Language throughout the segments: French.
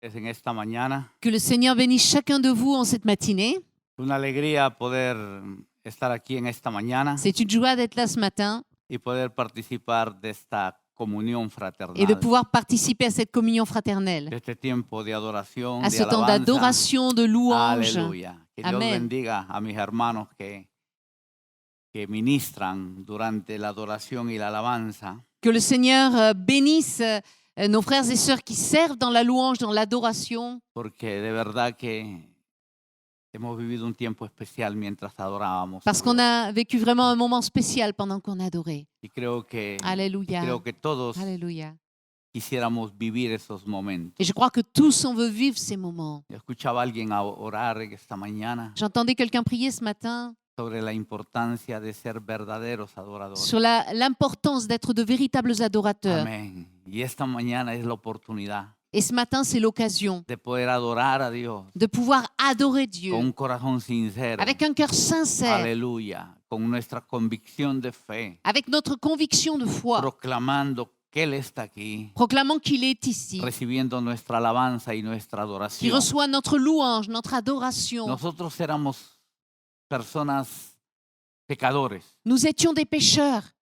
es en esta mañana. Que le Seigneur bénisse chacun de vous en cette matinée. Una alegría poder estar aquí en esta mañana C'est une joie d'être là ce matin y poder participar de esta comunión et de fraternal, pouvoir participer à cette communion fraternelle, de este tiempo de adoración, à de ce temps alabanza. d'adoration, de louange. Aleluya. Que Dios Amén. bendiga a mis hermanos que ministran durante la adoración y la alabanza. Que le Seigneur bénisse nos frères et sœurs qui servent dans la louange, dans l'adoration, Porque de verdad que hemos vivido un tiempo especial mientras adorábamos. a parce qu'on Dios. a vécu vraiment un moment spécial pendant qu'on adorait. Y creo que Alléluia. todos Alléluia. quisiéramos vivir esos momentos. Et je crois que tous, on veut vivre ces moments. Yo escuchaba a alguien orar esta mañana J'entendais quelqu'un prier ce matin sobre la importancia de ser verdaderos adoradores. sur l'importance d'être de véritables adorateurs. Amén. Y esta mañana es la oportunidad Et ce matin, c'est l'occasion de poder adorar a Dios de pouvoir adorer Dieu con un corazón sincero. avec un cœur sincère, Aleluya. Con nuestra convicción de fe, avec notre conviction de foi, proclamando que Él está aquí, proclamant qu'il est ici, recibiendo nuestra alabanza y nuestra qui adoración. reçoit notre louange, notre adoration. Nosotros éramos personas pecadores, Nous étions des pécheurs,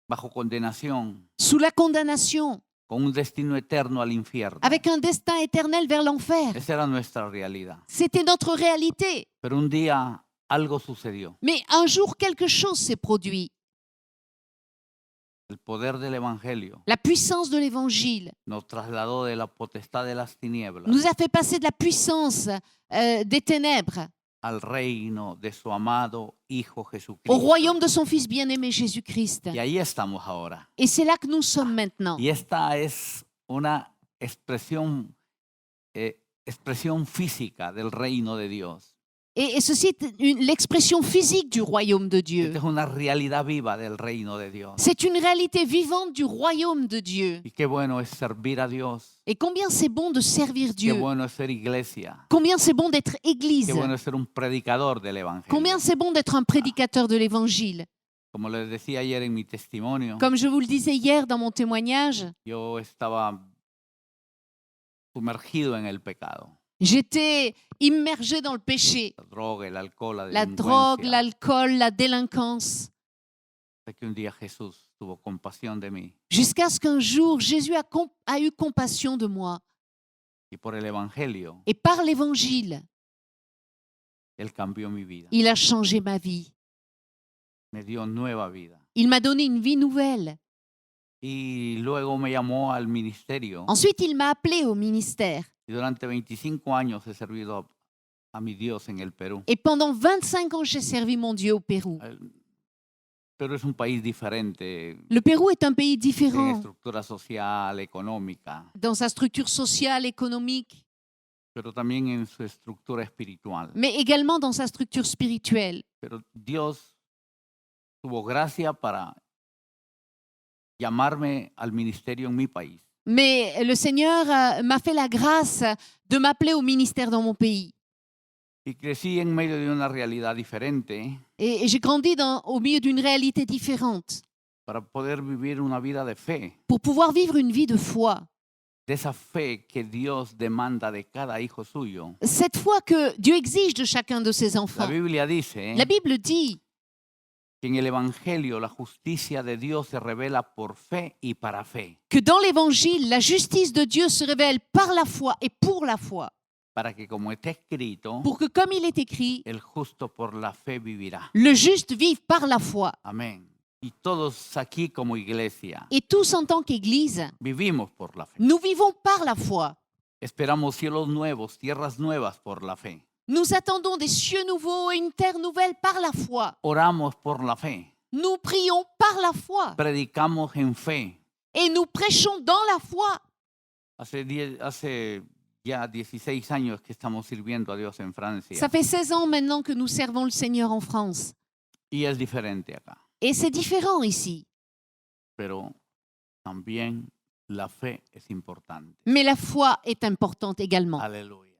bajo condenación, sous la condamnation, con un destino eterno al infierno. avec un destin éternel vers l'enfer. Esa era nuestra realidad. C'était notre réalité. Pero un día algo sucedió. Mais un jour, quelque chose s'est produit. El poder del Evangelio La puissance de l'Évangile nos trasladó de la potestad de las tinieblas nous a fait passer de la puissance des ténèbres al reino de su amado Hijo au Jesucristo. royaume de son Fils bien-aimé Jésus-Christ. Y ahí estamos ahora. Et c'est là que nous sommes maintenant. Y esta es una expresión física del reino de Dios. Et ceci est l'expression physique du royaume de Dieu. Esta es una realidad viva del reino de Dios. C'est une réalité vivante du royaume de Dieu. Y qué bueno es servir a Dios. Et combien c'est bon de servir Qué Dieu. bueno es ser iglesia. Combien c'est bon d'être église. Qué bueno es ser un predicador del Evangelio. Combien c'est bon d'être un prédicateur de l'évangile. Como les decía ayer en mi testimonio, Comme je vous le disais hier dans mon témoignage, yo estaba sumergido en el pecado. j'étais immergée dans le péché. La droga, el alcohol, la La delincuencia. drogue, l'alcool, la délinquance. Hasta que un día Jesús tuvo compasión de mí Jusqu'à ce qu'un jour, Jésus a eu compassion de moi. y por el Evangelio, Et par l'évangile, Él cambió mi vida. il a changé ma vie. Me dio nueva vida. Il m'a donné une vie nouvelle. Y luego me llamó al ministerio. Ensuite, il m'a appelé au ministère. Y durante 25 años he servido a mi Dios en el Perú. Et pendant 25 ans, j'ai servi mon Dieu au Pérou. El Perú es un país diferente Le Pérou est un pays en différent estructura social, económica, dans sa structure sociale, économique, pero también en su estructura espiritual. mais également dans sa structure spirituelle. Pero Dios tuvo gracia para llamarme al ministerio en mi país. Mais le Seigneur m'a fait la grâce de m'appeler au ministère dans mon pays. Y crecí en medio de una realidad diferente Et j'ai grandi au milieu d'une réalité différente para poder vivir una vida de fe, pour pouvoir vivre une vie de foi. de esa fe que Dios demanda de cada hijo suyo. Cette foi que Dieu exige de chacun de ses La enfants. Biblia dice La Bible dit que en el Evangelio la justicia de Dios se revela por fe y para fe, que dans l'Évangile, la justice de Dieu se révèle par la foi et pour la foi. para que como está escrito, Pour que, comme il est écrit, el justo por la fe vivirá. le juste vive par la foi. Amén. Y todos aquí como iglesia Et tous en tant qu'Église, vivimos por la fe. nous vivons par la foi. Esperamos cielos nuevos, tierras nuevas por la fe. Nous attendons des cieux nouveaux et une terre nouvelle par la foi. Oramos por la fe. Nous prions par la foi. Predicamos en fe. Et nous prêchons dans la foi. Hace ya 16 años que estamos sirviendo a Dios en Francia. Ça fait 16 ans maintenant que nous servons le Seigneur en France. Y es diferente acá. Et c'est différent ici. Pero también la fe es importante. Mais la foi est importante également. Aleluya.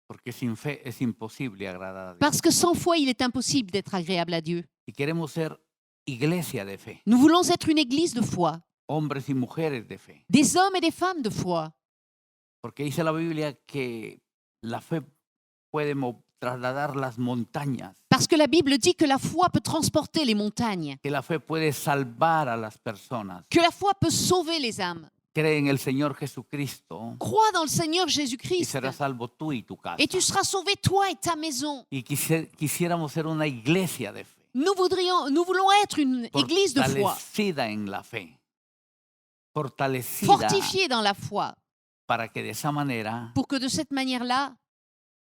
Porque sin fe es imposible agradar a Dios. Parce que sans foi, il est impossible d'être agréable à Dieu. Y queremos ser iglesia de fe. Nous voulons être une église de foi. hombres y mujeres de fe. des hommes et des femmes de foi. Porque dice la Biblia que la fe puede trasladar las montañas, Parce que la Bible dit que la foi peut transporter les montagnes, que la fe puede salvar a las personas. que la foi peut sauver les âmes. Cree en el Señor Jesucristo Crois dans le Seigneur y Jésus-Christ serás salvo tú y tu casa. et tu seras sauvé, toi et ta maison. Y quisiéramos ser una iglesia de fe, Nous voulons être une église de foi, fortalecida en la fe, fortalecida fortifiée dans la foi, para que de esa manera pour que de cette manière-là,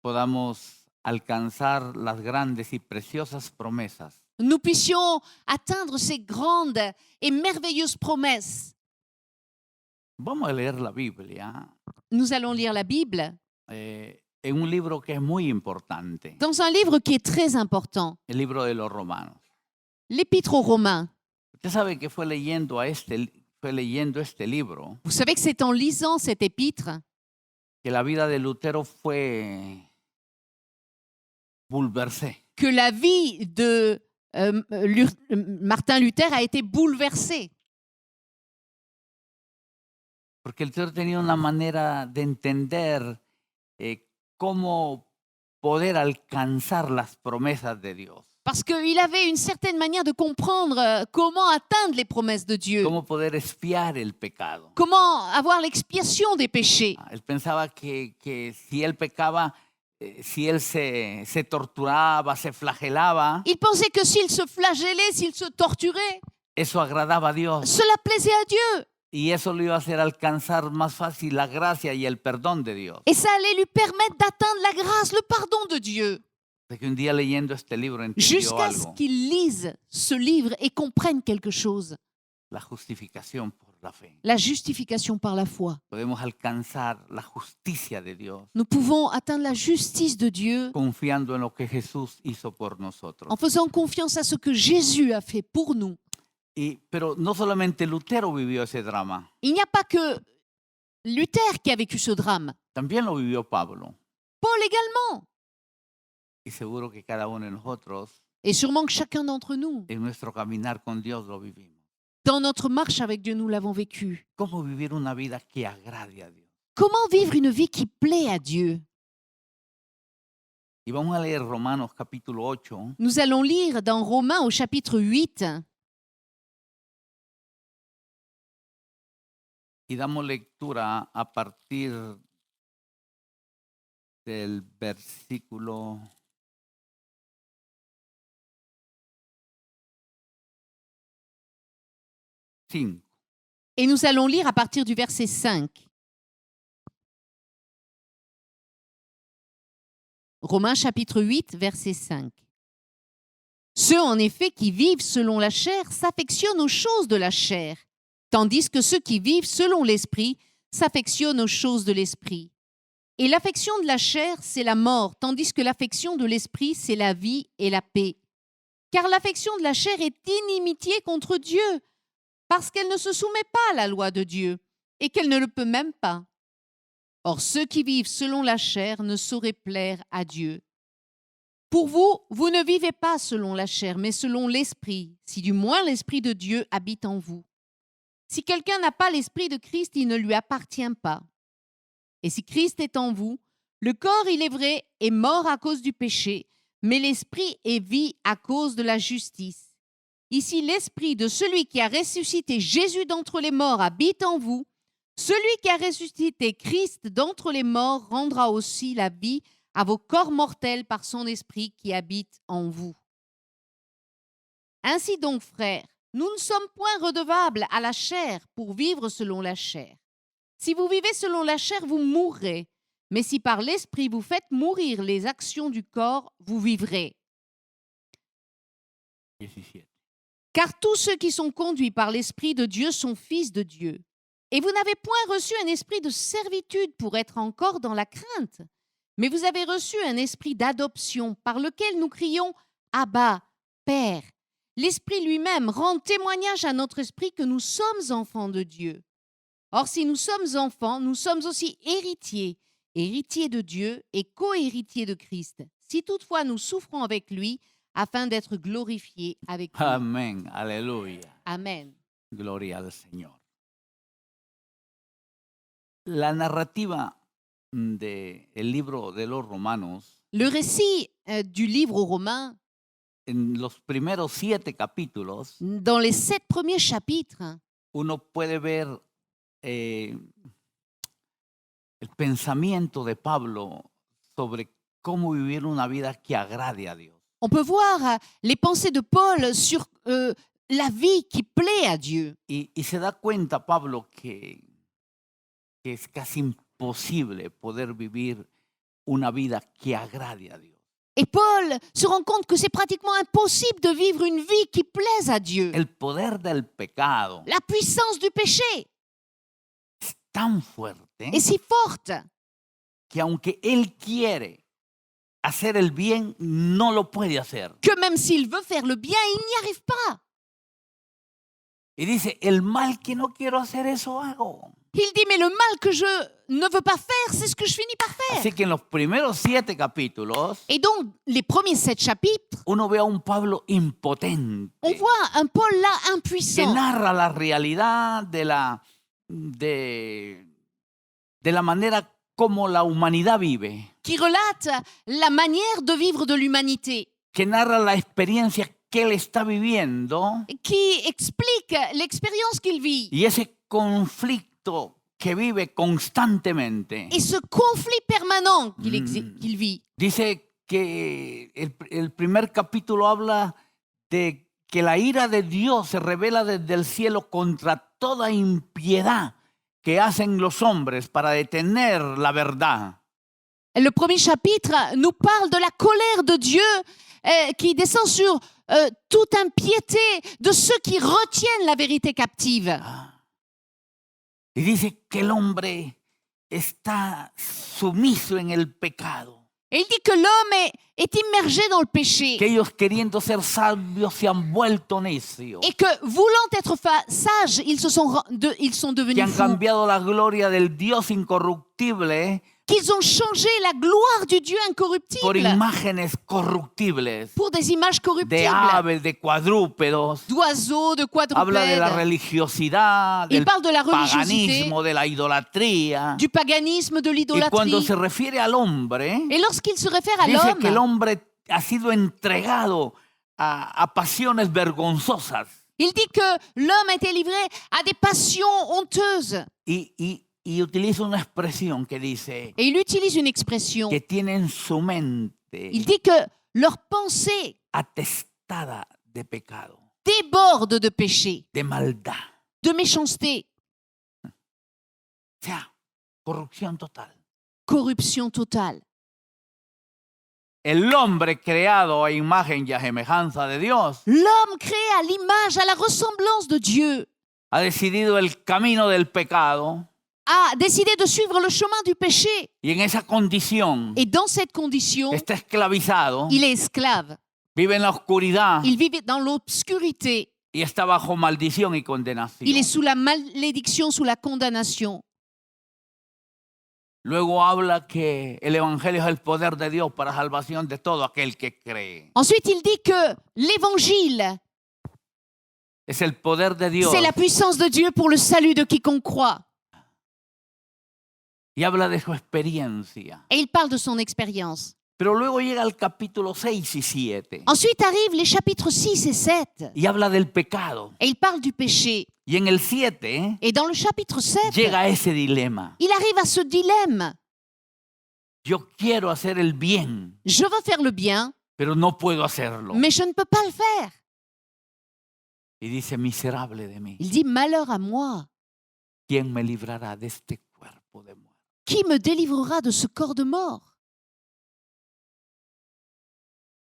podamos alcanzar las grandes y preciosas promesas nous puissions atteindre ces grandes et merveilleuses promesses. Vamos a leer la Biblia Nous allons lire la Bible en un libro que es muy importante, dans un livre qui est très important, el libro de los Romanos. l'Épître aux Romains. Usted sabe que fue leyendo este libro Vous savez que c'est en lisant cet épître que la vida de Lutero fue bouleversée. que la vie de Martin Luther a été bouleversée. Porque Lutero tenía una manera de entender cómo poder alcanzar las promesas de Dios. Parce qu'il avait une certaine manière de comprendre comment atteindre les promesses de Dieu, Cómo poder expiar el pecado. comment avoir l'expiation des péchés. Él pensaba que si él pecaba, si él se torturaba, se flagelaba, Il pensait que s'il se flagellait, s'il se torturait, eso agradaba a Dios. cela plaisait à Dieu. Y eso le iba a hacer alcanzar más fácil la gracia y el perdón de Dios. Et ça allait lui permettre d'atteindre la grâce, le pardon de Dieu. De que un día leyendo este libro entendió Jusqu'à ce algo. qu'il lise ce livre et comprenne quelque chose. La justificación por la fe. La justification par la foi. Podemos alcanzar la justicia de Dios Nous pouvons atteindre la justice de Dieu confiando en lo que Jesús hizo por nosotros. en faisant confiance à ce que Jésus a fait pour nous. Pero no solamente Lutero vivió ese drama, Il n'y a pas que Luther qui a vécu ce drame. también lo vivió Pablo. Paul également. Y seguro que cada uno de nosotros, Et sûrement que chacun d'entre nous, en nuestro caminar con Dios, lo vivimos. dans notre marche avec Dieu, nous l'avons vécu. ¿Cómo vivir una vida que agrade a Dios? Comment vivre une vie qui plaît à Dieu? Y vamos a leer Romanos capítulo 8, Nous allons lire dans Romains au chapitre 8 y damos lectura a partir del versículo 5. et nous allons lire à partir du verset 5. Romains chapitre 8, verset 5. Ceux en effet qui vivent selon la chair s'affectionnent aux choses de la chair, tandis que ceux qui vivent selon l'esprit s'affectionnent aux choses de l'esprit. Et l'affection de la chair, c'est la mort, tandis que l'affection de l'esprit, c'est la vie et la paix. Car l'affection de la chair est inimitié contre Dieu, parce qu'elle ne se soumet pas à la loi de Dieu, et qu'elle ne le peut même pas. Or, ceux qui vivent selon la chair ne sauraient plaire à Dieu. Pour vous, vous ne vivez pas selon la chair, mais selon l'esprit, si du moins l'esprit de Dieu habite en vous. Si quelqu'un n'a pas l'esprit de Christ, il ne lui appartient pas. Et si Christ est en vous, le corps, il est vrai, est mort à cause du péché, mais l'esprit est vie à cause de la justice. Ici, l'esprit de celui qui a ressuscité Jésus d'entre les morts habite en vous. Celui qui a ressuscité Christ d'entre les morts rendra aussi la vie à vos corps mortels par son esprit qui habite en vous. Ainsi donc, frères, nous ne sommes point redevables à la chair pour vivre selon la chair. Si vous vivez selon la chair, vous mourrez. Mais si par l'esprit vous faites mourir les actions du corps, vous vivrez. 17. Car tous ceux qui sont conduits par l'Esprit de Dieu sont fils de Dieu. Et vous n'avez point reçu un esprit de servitude pour être encore dans la crainte, mais vous avez reçu un esprit d'adoption par lequel nous crions « Abba, Père ». L'Esprit lui-même rend témoignage à notre esprit que nous sommes enfants de Dieu. Or, si nous sommes enfants, nous sommes aussi héritiers, héritiers de Dieu et co-héritiers de Christ, si toutefois nous souffrons avec lui, afin d'être glorifiés avec lui. Amén, aleluya. Amen. Gloria al Señor. La narrativa del libro de los Romanos, Le récit du livre aux Romains, en los primeros 7 capítulos, dans les 7 premiers chapitres, uno puede ver el pensamiento de Pablo sobre cómo vivir una vida que agrade a Dios. on peut voir les pensées de Paul sur la vie qui plaît à Dieu. Y se da cuenta Pablo que es casi imposible poder vivir una vida que agrade a Dios. Et Paul se rend compte que c'est pratiquement impossible de vivre une vie qui plaise à Dieu. El poder del pecado La puissance du péché es tan fuerte est si forte que aunque él quiere hacer el bien, no lo puede hacer. que même s'il veut faire le bien, il n'y arrive pas. Y dice, el mal que no quiero hacer, eso hago. Il dit, mais le mal que je ne veux pas faire, c'est ce que je finis par faire. Así que en los primeros 7 capítulos, Et donc, les premiers 7 chapitres, uno ve a un Pablo impotente on voit un Paul là que impuissant, narra la realidad de la manera como la humanidad vive, qui relate la manière de vivre de l'humanité, que narra la experiencia que él está viviendo qui explique l'expérience qu'il vit. y ese conflicto que vive constantemente. Et ce conflit permanent qu'il qu'il vit. Dice que el primer capítulo habla de que la ira de Dios se revela desde el cielo contra toda impiedad que hacen los hombres para detener la verdad. Le premier chapitre nous parle de la colère de Dieu qui descend sur toute impiété de ceux qui retiennent la vérité captive. Y dice que el hombre está sumiso en el pecado. Et il dit que l'homme est immergé dans le péché Que ellos queriendo ser sabios se han vuelto necios. et que, voulant être sages, ils sont Que devenus han fous, cambiado la gloria del Dios incorruptible qu'ils ont changé la gloire du Dieu por incorruptible imágenes corruptibles. pour des images De corruptibles, aves, de cuadrúpedos. d'oiseaux, de Habla de la quadrupèdes. religiosidad, Il del parle de la religiosité, paganismo, de la idolatría. du paganisme, de Y cuando l'idolâtrie. se refiere al hombre, Et lorsqu'il se réfère à dice que el l'homme, hombre ha sido entregado a pasiones vergonzosas. il dit que l'homme a été livré à des passions honteuses. Y utiliza una expresión que dice Et il utilise une expression. que tienen su mente Il dit que leur pensée atestada de pecado, déborde de péché, de maldad. de méchanceté, O sea, corrupción total. corruption totale. El hombre creado a imagen y a semejanza de Dios L'homme créé à l'image, à la ressemblance de Dieu, ha decidido el camino del pecado a décidé de suivre le chemin du péché. y en esa condición Et dans cette condition, está esclavizado, il est esclave. vive en la oscuridad Il vit dans l'obscurité. y está bajo maldición y condenación. Il est sous la malédiction, sous la condamnation. Luego habla que el evangelio es el poder de Dios para salvación de todo aquel que cree. Ensuite, il dit que l'évangile, Es el poder de Dios. c'est la puissance de Dieu pour le salut de quiconque croit. Y habla de su experiencia. Et il parle de son expérience. Pero luego llega al capítulo 6 y 7 Ensuite arrivent les chapitres 6 et 7. y habla del pecado. Et il parle du péché. Y en el 7 Et dans le chapitre 7, llega a ese dilema. il arrive à ce dilemme. Yo quiero hacer el bien, Je veux faire le bien, pero no puedo hacerlo. mais je ne peux pas le faire. Y dice, miserable de mí, Il dit, malheur à moi. ¿quién me librará de este cuerpo de muerte? Qui me délivrera de ce corps de mort?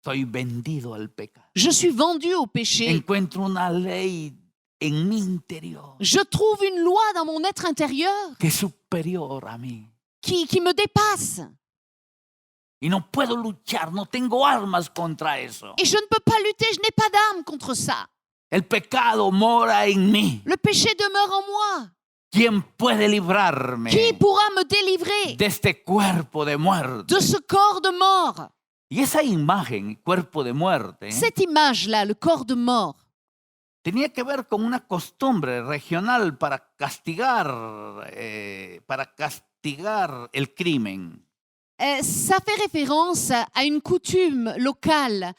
Soy vendido al pecado. Je suis vendu au péché. Encuentro una ley en mi interior Je trouve une loi dans mon être intérieur que es superior a mí. qui me dépasse. Y no puedo luchar, no tengo armas contra eso. Et je ne peux pas lutter, je n'ai pas d'arme contre ça. El pecado mora en mí. Le péché demeure en moi. ¿Quién puede librarme Qui pourra me délivrer de este cuerpo de muerte? de ce corps de mort? Y esa imagen, cuerpo de muerte, Cette image-là, le corps de mort, tenía que ver con una costumbre regional para castigar el crimen. Ça fait référence à une coutume locale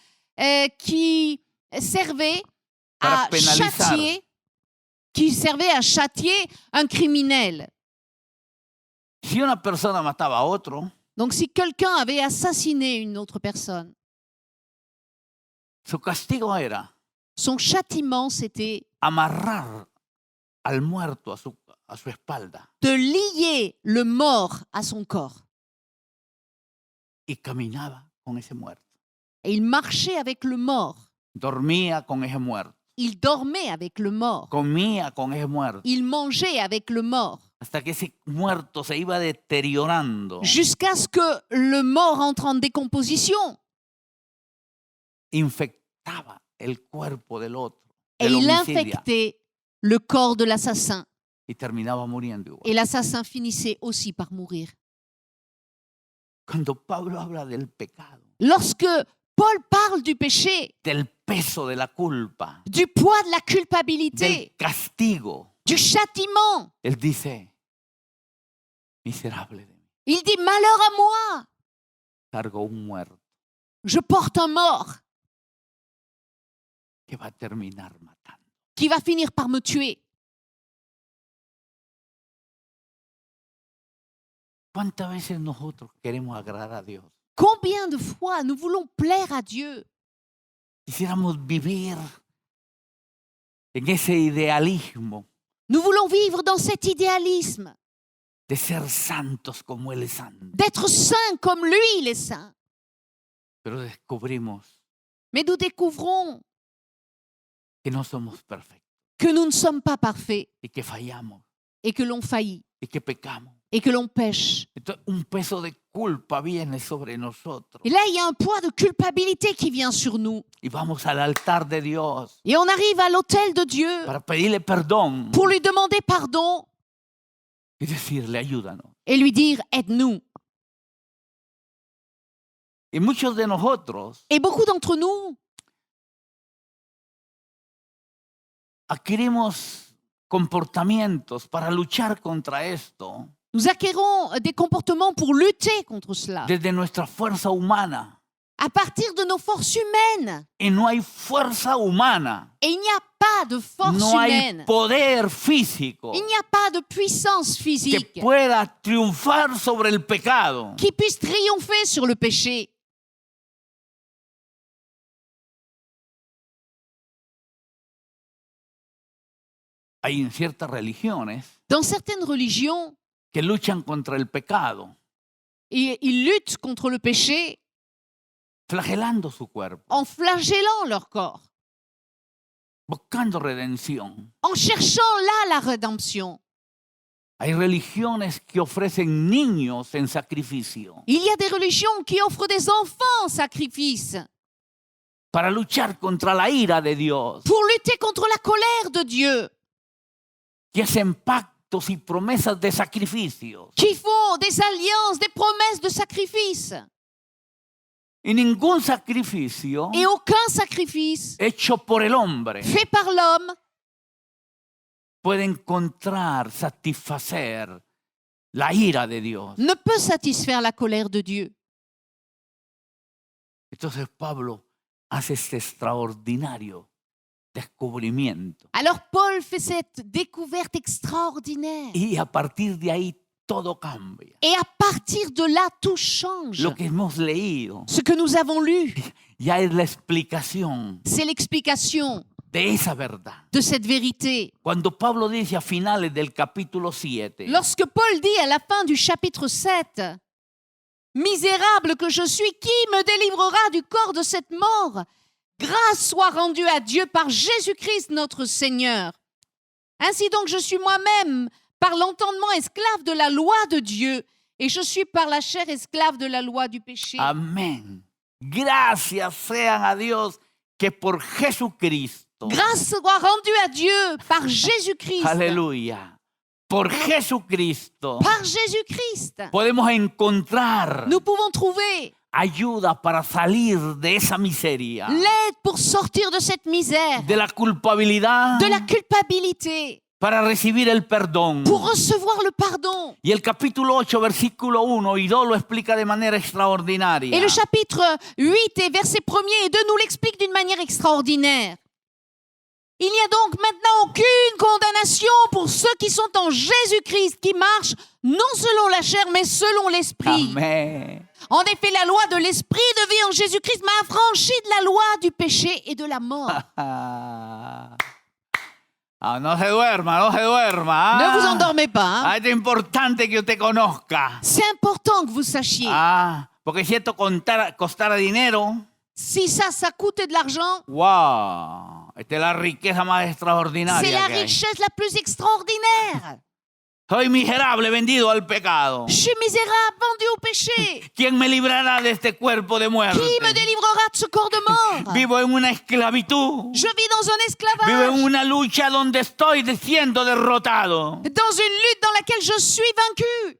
qui servait Para à penalizar. châtier un criminel. Si una persona mataba a otro, Donc si quelqu'un avait assassiné une autre personne, su castigo era son châtiment, c'était amarrar al muerto a su espalda de lier le mort à son corps. y caminaba con ese muerto. Et il marchait avec le mort. Dormía con ese muerto. Il dormait avec le mort. Comía con ese muerto. Il mangeait avec le mort. Hasta que ese muerto se iba deteriorando. Jusqu'à ce que le mort entre en décomposition. Infectaba el cuerpo del otro. Et Del il homicidio, infectait le corps de l'assassin. y terminaba muriendo igual. Et l'assassin finissait aussi par mourir. Cuando Pablo habla del pecado, Lorsque Paul parle du péché, del peso de la culpa, du poids de la del culpabilité, castigo, du châtiment, él dice, miserable de mí, il dit « Malheur à moi, cargo un muerto je porte un mort que va a terminar matando. qui va finir par me tuer. » ¿Cuántas veces nosotros queremos agradar a Dios? Combien de fois nous voulons plaire à Dieu? Quisiéramos vivir en ese idealismo Nous voulons vivre dans cet idéalisme, de ser santos como Él es santo. d'être saints comme lui, il est saint. Pero descubrimos Mais nous découvrons que no somos perfectos que nous ne sommes pas parfaits y que fallamos et que l'on faillit y que pecamos. et que l'on pêche. Entonces, un peso de culpa viene sobre nosotros Et là, il y a un poids de culpabilité qui vient sur nous. y vamos al altar de Dios Et on arrive à l'autel de Dieu para pedirle perdón pour lui demander pardon y decirle ayúdanos. et lui dire « aide-nous ». Y muchos de nosotros Et beaucoup d'entre nous adquirimos comportamientos para luchar contra esto nous acquérons des comportements pour lutter contre cela desde nuestra fuerza humana. à partir de nos forces humaines. Y no hay fuerza humana, Et il n'y a pas de force no hay humaine, poder físico il n'y a pas de puissance que physique pueda triunfar sobre el pecado. qui puisse triompher sur le péché. Hay en ciertas religiones Dans certaines religions, que luchan contra el pecado, ils luttent contre le péché flagelando su cuerpo, en flagellant leur corps, buscando redención. en cherchant là la rédemption. Hay religiones que ofrecen niños en sacrificio Il y a des religions qui offrent des enfants en sacrifice para luchar contra la ira de Dios, pour lutter contre la colère de Dieu, que hacen pactos y promesas de sacrificios. qui font des alliances, des promesses de sacrifice. Y ningún sacrificio Et aucun sacrifice hecho por el hombre fait par l'homme puede encontrar, satisfacer la ira de Dios. ne peut satisfaire la colère de Dieu. Entonces Pablo hace este extraordinario descubrimiento. Alors Paul fait cette découverte extraordinaire. Y a partir de ahí todo cambia. Et à partir de là, tout change. Lo que hemos leído Ce que nous avons lu, ya es la explicación c'est l'explication de esa verdad. de cette vérité. Cuando Pablo dice a finales del capítulo 7, Lorsque Paul dit à la fin du chapitre 7, « Misérable que je suis, qui me délivrera du corps de cette mort? Grâce soit rendue à Dieu par Jésus-Christ notre Seigneur. Ainsi donc je suis moi-même par l'entendement esclave de la loi de Dieu, et je suis par la chair esclave de la loi du péché. » amén. Gracias sean a Dios que por Jesucristo, Grâce soit rendue à Dieu par Jésus-Christ. aleluya, por Jesucristo, Par Jésus-Christ, podemos encontrar nous pouvons trouver ayuda para salir de esa miseria, l'aide pour sortir de cette misère, de la culpabilidad, de la culpabilité, para recibir el perdón. pour recevoir le pardon. Y el capítulo 8, versículo 1 y 2 lo explica de manera extraordinaria. Et le chapitre 8 et versets 1er et 2 nous l'explique d'une manière extraordinaire. Il n'y a donc maintenant aucune condamnation pour ceux qui sont en Jésus-Christ, qui marchent non selon la chair, mais selon l'Esprit. Amén. En effet, la loi de l'Esprit de vie en Jésus-Christ m'a affranchi de la loi du péché et de la mort. No se duerma, no se duerma. Ne vous endormez pas. Hein? Es importante que usted conozca. C'est important que vous sachiez. Porque si esto costara dinero, Si ça coûte de l'argent, wow, esta es la riqueza más extraordinaria. c'est la que hay. richesse la plus extraordinaire. Soy miserable, vendido al pecado. Je suis misérable, vendu au péché. ¿Quién me librará de este cuerpo de muerte? Qui me délivrera de ce corps de mort? Vivo en una esclavitud. Je vis dans un Vivo en esclavage, una lucha donde estoy siendo derrotado. dans une lutte dans laquelle je suis vaincu.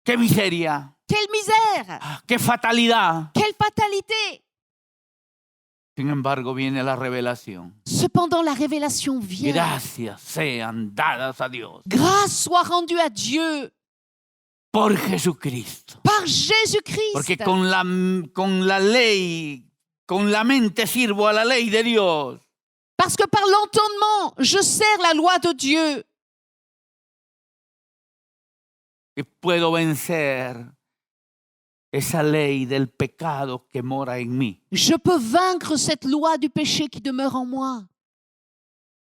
¡Qué miseria! Quelle misère, ¡Qué fatalidad! quelle fatalité. Sin embargo, viene la revelación. Cependant, la révélation vient. Gracias sean dadas a Dios Grâce soit rendue à Dieu por Jesucristo. par Jésus-Christ. Porque con la ley, con la mente sirvo a la ley de Dios. Parce que par l'entendement, je sers la loi de Dieu. Y puedo vencer esa ley del pecado que mora en mí. Je peux vaincre cette loi du péché qui demeure en moi.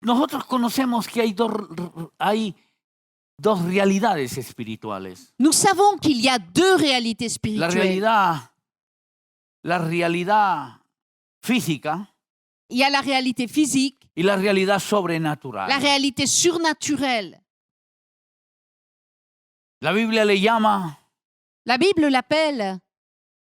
Nosotros conocemos que hay dos realidades espirituales. Nous savons qu'il y a deux réalités La spirituelles. realidad física Il y a la réalité physique, y la realidad sobrenatural. la réalité surnaturelle. La Biblia le llama La Bible l'appelle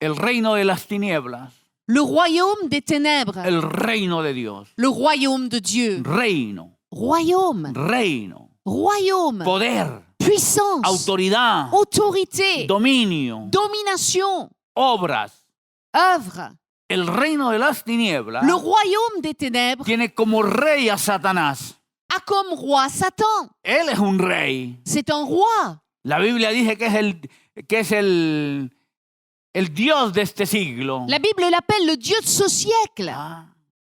el reino de las tinieblas, le royaume des ténèbres, el reino de Dios. le royaume de Dieu. Reino, Royaume, royaume, poder, puissance, autoridad, autorité, dominio, domination, obras. œuvre. El reino de las tinieblas Le royaume des ténèbres tiene como rey a Satanás. a comme roi Satan. Él es un rey. C'est un roi. La Biblia dice que es el Dios de este siglo. La Bible l'appelle le Dieu de ce siècle.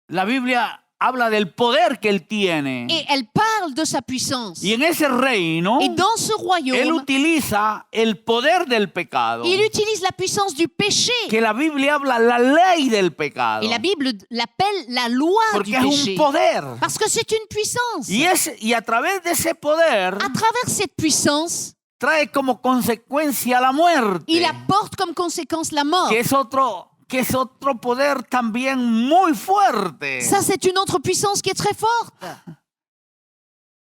La Biblia habla del poder que él tiene. Et elle parle de sa puissance. Y en ese reino, Et dans ce él royaume, utiliza el poder del pecado. il utilise la puissance du péché. Que la Biblia habla la ley del pecado. Et la Bible l'appelle la loi Porque du es un péché. poder. Parce que c'est une puissance. Y a través de ese poder À travers cette puissance, trae como consecuencia la muerte. il apporte comme conséquence la mort. Que es otro poder también muy fuerte. Ça, c'est une autre puissance qui est très forte.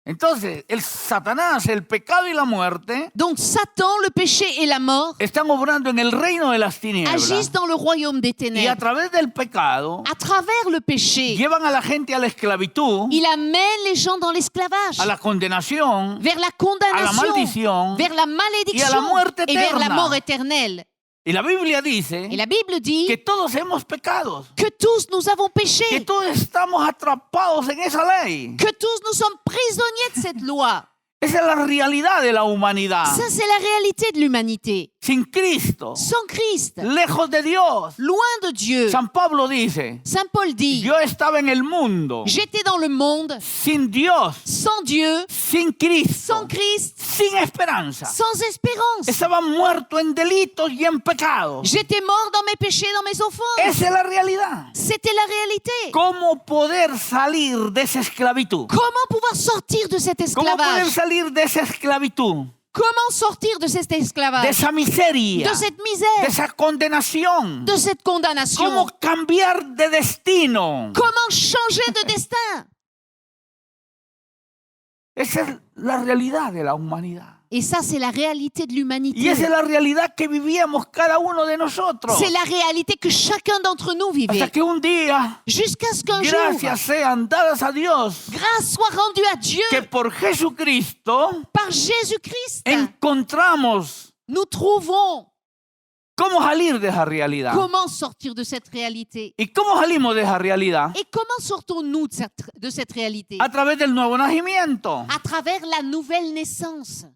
Entonces, el Satanás, el pecado y la muerte Donc Satan, le péché et la mort están obrando en el reino de las tinieblas. agissent dans le royaume des Y a ténèbres. través del pecado À travers le péché, llevan a la gente a la esclavitud, il amène les gens dans l'esclavage, a la condenación, vers la a la condamnation, maldición. vers la Y a la malédiction muerte et vers la eterna. mort éternelle. Y la Biblia dice Et la Bible dit que todos hemos pecado, que tous nous avons péché, que todos estamos atrapados en esa ley. que tous nous sommes prisonniers de cette loi. Esa es la realidad de la humanidad. Ça, c'est la réalité de l'humanité. Sin Cristo, Sans Christ, lejos de Dios. loin de Dieu. San Pablo dice, Saint Paul dit, yo estaba en el mundo j'étais dans le monde sin Dios, sans Dieu, sin Cristo, sans Christ, sin esperanza. sans espérance. Estaba muerto en delitos y en pecados. J'étais mort dans mes péchés, dans mes offenses. Esa es la realidad. C'était la réalité. ¿Cómo poder salir de esa esclavitud? Comment pouvoir sortir de cet ¿Cómo poder esclavage? salir de esa esclavitud? Comment sortir de cet De esclavage? esa miseria, De cette de misère? esa condenación. De cette condamnation? ¿Cómo cambiar de destino? Comment changer de destin? Esa es la realidad de la humanidad. Et ça, c'est la réalité de Y l'humanité. esa es la realidad que vivíamos cada uno de nosotros. C'est la réalité que chacun d'entre nous Hasta vivait. que un día, Jusqu'à ce qu'un jour, gracias sean dadas a Dios, grâce soit rendue à Dieu que por Jesucristo par Jésus-Christ. encontramos Nous trouvons ¿Cómo salir de esa realidad? Comment sortir de cette réalité? ¿Y cómo salimos de esa realidad? Et comment sortons-nous de cette réalité? A través del nuevo nacimiento, À travers la nouvelle naissance,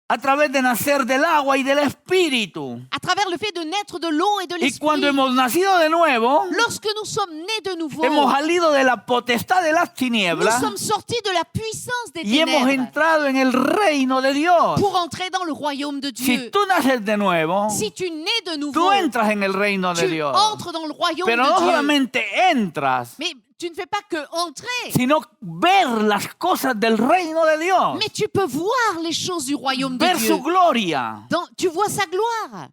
a través de nacer del agua y del espíritu. à travers le fait de naître de l'eau et de Y l'esprit. cuando hemos nacido de nuevo, Lorsque nous sommes nés de nouveau, hemos salido de la potestad de las nous tinieblas sommes sortis de la puissance des y hemos ténèbres entrado en el reino de Dios. pour entrer dans le royaume de Si Dieu. tú naces de nuevo, Si tu nais de nouveau, tú entras en el reino de tu Dios. entres dans le royaume Pero no de Dieu. solamente entras, Mais tu ne fais pas que entrer, sino ver las cosas del reino de Dios. mais tu peux voir les choses du royaume de Ver Dieu. su gloria. Tu vois sa gloire.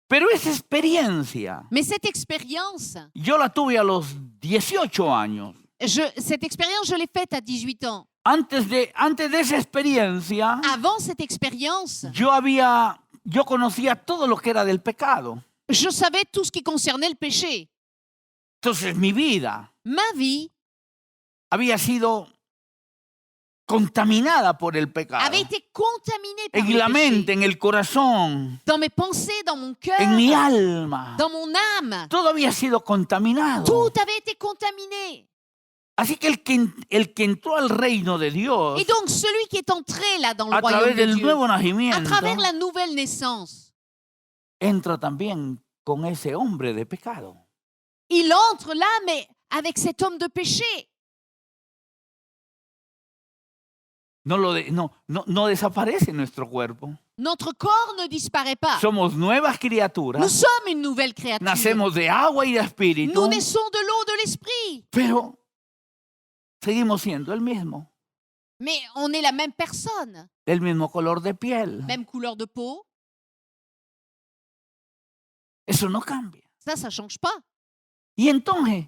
Pero esa experiencia, Mais cette expérience, yo la tuve a los 18 años. cette expérience, je l'ai faite à 18 ans. Antes de esa experiencia, Avant cette expérience, yo conocía todo lo que era del pecado. je savais tout ce qui concernait le péché. Entonces mi vida Ma vie había sido contaminada por el pecado. avait été contaminée par En le la mente, péché. en el corazón, Dans mes pensées, dans mon cœur, en mi alma. dans mon âme. Todo había sido contaminado. Tout avait été contaminé. Así que el que entró al reino de Dios Et donc, celui qui est entré là dans le a royaume través de del Dieu, nuevo à nacimiento, travers la nouvelle naissance, entra también con ese hombre de pecado. il entre là, mais avec cet homme de péché. No desaparece nuestro cuerpo. Notre corps ne disparaît pas. Somos nuevas Nous criaturas. sommes une nouvelle créature. Nacemos de agua y de espíritu. Nous naissons de l'eau, de l'esprit. Pero seguimos siendo el mismo. Mais on est la même personne. El mismo color de piel. Même couleur de peau. Eso no cambia. Ça ne change pas. Y entonces,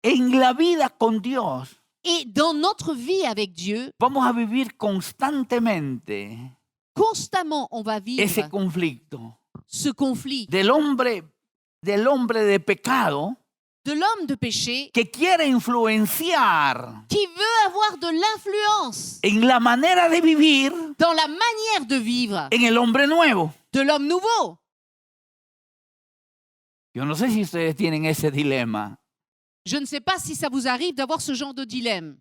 en la vida con Dios, Et dans notre vie avec Dieu, vamos a vivir constantemente constamment, on va vivre ese conflicto ce conflit del hombre de pecado de l'homme de péché que quiere influenciar qui veut avoir de l'influence en la manera de vivir dans la manière de vivre en el hombre nuevo. de l'homme nouveau. Yo no sé si ustedes tienen ese dilema. Je ne sais pas si ça vous arrive d'avoir ce genre de dilemme.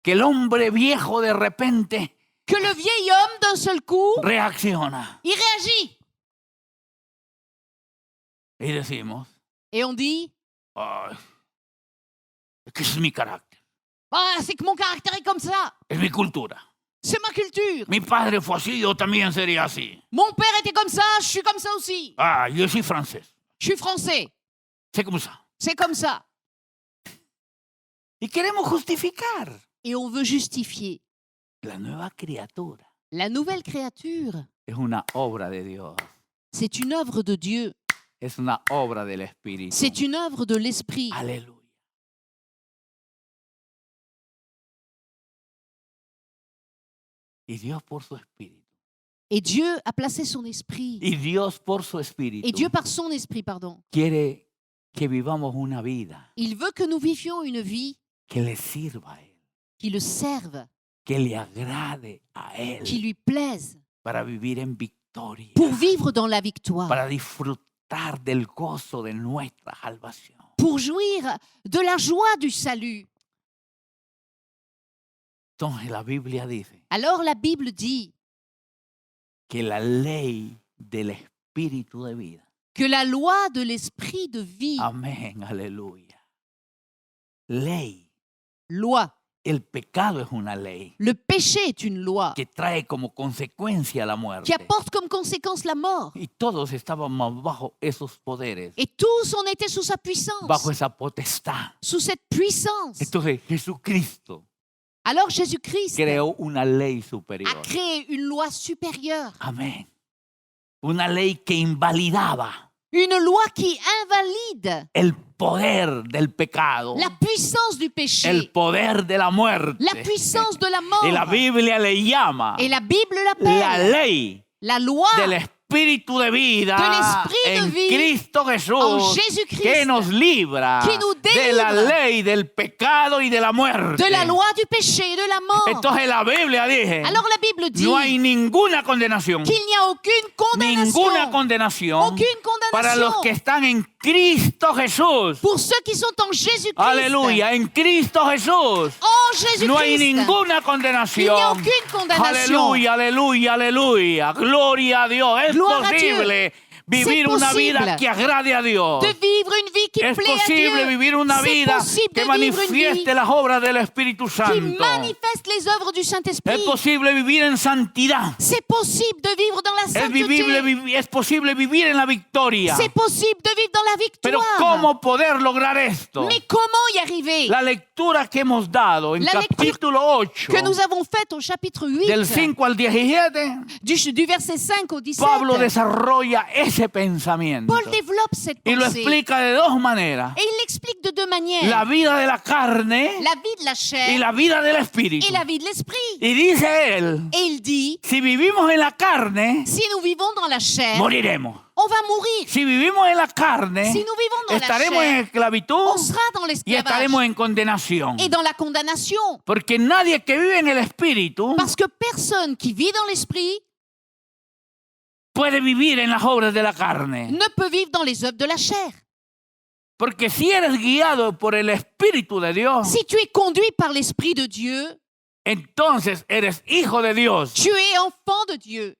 Que el hombre viejo de repente Que le vieil homme, d'un seul coup, reacciona. il réagit. Y decimos, Et on dit, ay, es que ese es mi carácter, ah, c'est que mon caractère est comme ça. es mi cultura. C'est ma culture. Mi padre fue así, yo también sería así. Mon père était comme ça, je suis comme ça aussi. Ah, yo soy francés, Je suis français. sé cómo ça. C'est comme ça. Y queremos justificar Et on veut justifier. la nueva criatura. La nouvelle créature, Es una obra de Dios, c'est une œuvre de Dieu. es una obra del Espíritu. C'est une œuvre de l'Esprit. Aleluya. Y Dios por su Espíritu. Et Dieu a placé son esprit. Y Dios por su Espíritu Et Dieu, par son esprit, pardon, quiere que vivamos una vida il veut que nous vivions une vie que le sirva a Él, qui le serve, que le agrade a Él, qui lui plaise, para vivir en victoria, pour vivre dans la victoire, para disfrutar del gozo de nuestra salvación. pour jouir de la joie du salut. Entonces la Biblia dice Alors la Bible dit que la ley del Espíritu de vida, que la loi de l'esprit de vie, amén, aleluya, ley, loi, el pecado es una ley le péché est une loi que trae como consecuencia la muerte. qui apporte comme conséquence la mort. Y todos estábamos bajo esos poderes, Et tous, on était sous sa puissance, bajo esa potestad. sous cette puissance. Entonces Jesucristo Alors Jésus-Christ creó una ley a superior. créé une loi supérieure, Amén. Una ley que invalidaba une loi qui invalide el poder del pecado, la puissance du péché, el poder de la muerte. la puissance de la mort. Y la Biblia le llama Et la Bible la l'appelle ley la loi del espíritu de vida de l'esprit de en vie Cristo en Jesús Jésus-Christ, que nos libra qui nous de la délivre ley del pecado y de la muerte. de la loi du péché et de la mort. Entonces la Biblia dice, Alors la Bible dit no hay ninguna condenación, qu'il n'y a aucune condamnation, ninguna condenación aucune para los condamnation que están en Cristo Jesús. pour ceux qui sont en Jésus-Christ. Aleluya, en Cristo Jesús. En Jésus-Christ, No hay ninguna il n'y a condenación. aucune condamnation. Aleluya, aleluya, aleluya. Gloria a Dios. Es Gloire a posible vivir C'est una possible vida que agrade a Dios. de vivre une vie qui Es plaît à posible Dieu. vivir una C'est vida possible que de vivre une vie manifieste las obras del Espíritu qui Santo. manifeste les œuvres du Es Saint-Esprit. posible vivir en santidad. C'est possible de vivre dans la Es sainteté. posible vivir en la victoria. C'est possible de vivre dans la Pero victoire. ¿cómo poder lograr esto? Mais comment y arriver? La lectura que hemos dado en La lectura capítulo 8, Que nous avons faite au chapitre 8, del 5 al 17, du verset 5 au 17, Pablo desarrolla ese pensamiento Paul développe cette y lo pensée. explica de dos maneras. Et il l'explique de deux manières. La vida de la carne La vie de la y chair la vida del espíritu. et la vie de l'esprit. Y dice él, Et il dit, si vivimos en la carne, si nous vivons dans la chair, moriremos. on va mourir. Si vivimos en la carne, Si nous vivons dans la estaremos en chair, esclavitud on sera dans y l'esclavage estaremos en condenación. et dans la condamnation. Porque nadie que vive en el espíritu Parce que personne qui vit dans l'esprit puede vivir en las obras de la carne. ne peut vivre dans les œuvres de la chair. Porque si eres guiado por el Espíritu de Dios, Si tu es conduit par l'Esprit de Dieu, entonces eres hijo de Dios. tu es enfant de Dieu.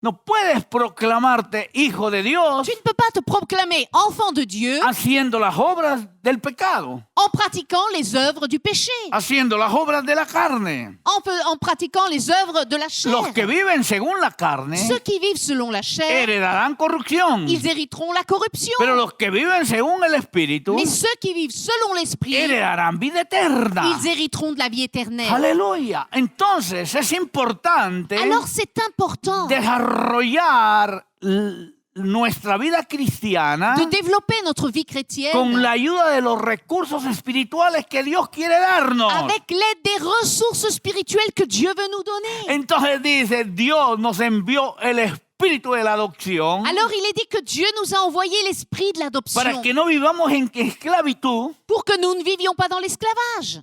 No puedes proclamarte hijo de Dios Tu ne peux pas te proclamer enfant de Dieu haciendo las obras del pecado, en pratiquant les œuvres du péché, haciendo las obras de la carne. en pratiquant les œuvres de la chair. Los que viven según la carne Ceux qui vivent selon la chair, heredarán corrupción, ils hériteront la corruption. pero los que viven según el Espíritu Mais ceux qui vivent selon l'Esprit, heredarán vida eterna. ils hériteront de la vie éternelle. Aleluya. Entonces es importante Alors c'est important desarrollar nuestra vida cristiana de développer notre vie chrétienne con la ayuda de los recursos espirituales que Dios quiere darnos. avec l'aide des ressources spirituelles que Dieu veut nous donner. Entonces dice, Dios nos envió el espíritu de la adopción Alors il est dit que Dieu nous a envoyé l'esprit de l'adoption para que no vivamos en esclavitud, pour que nous ne vivions pas dans l'esclavage.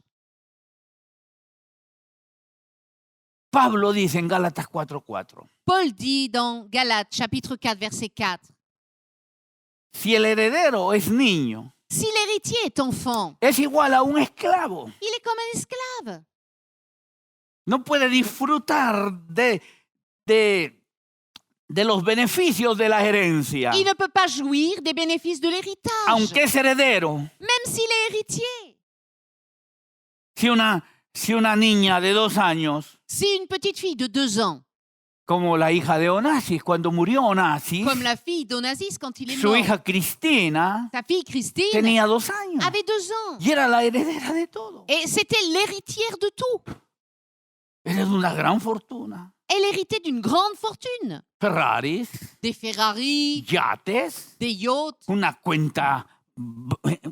Pablo dice en Gálatas 4:4, Paul dit dans Galates chapitre 4 verset 4, si el heredero es niño, si l'héritier est enfant, es igual a un esclavo. il est comme un esclave. No puede disfrutar de los beneficios de la herencia, Il ne peut pas jouir des bénéfices de l'héritage, aunque es heredero. même s'il est héritier. Si una niña de 2 años, Si une petite fille de 2 ans, como la hija de Onassis, cuando murió Onassis, comme la fille d'Onassis quand il est su mort, hija Cristina sa fille Christine tenía 2 años avait 2 ans. y era la heredera de todo. Et c'était l'héritière de tout. Era de una gran fortuna. Elle héritait d'une grande fortune. Ferraris, Des Ferrari, yates, des yachts, una cuenta,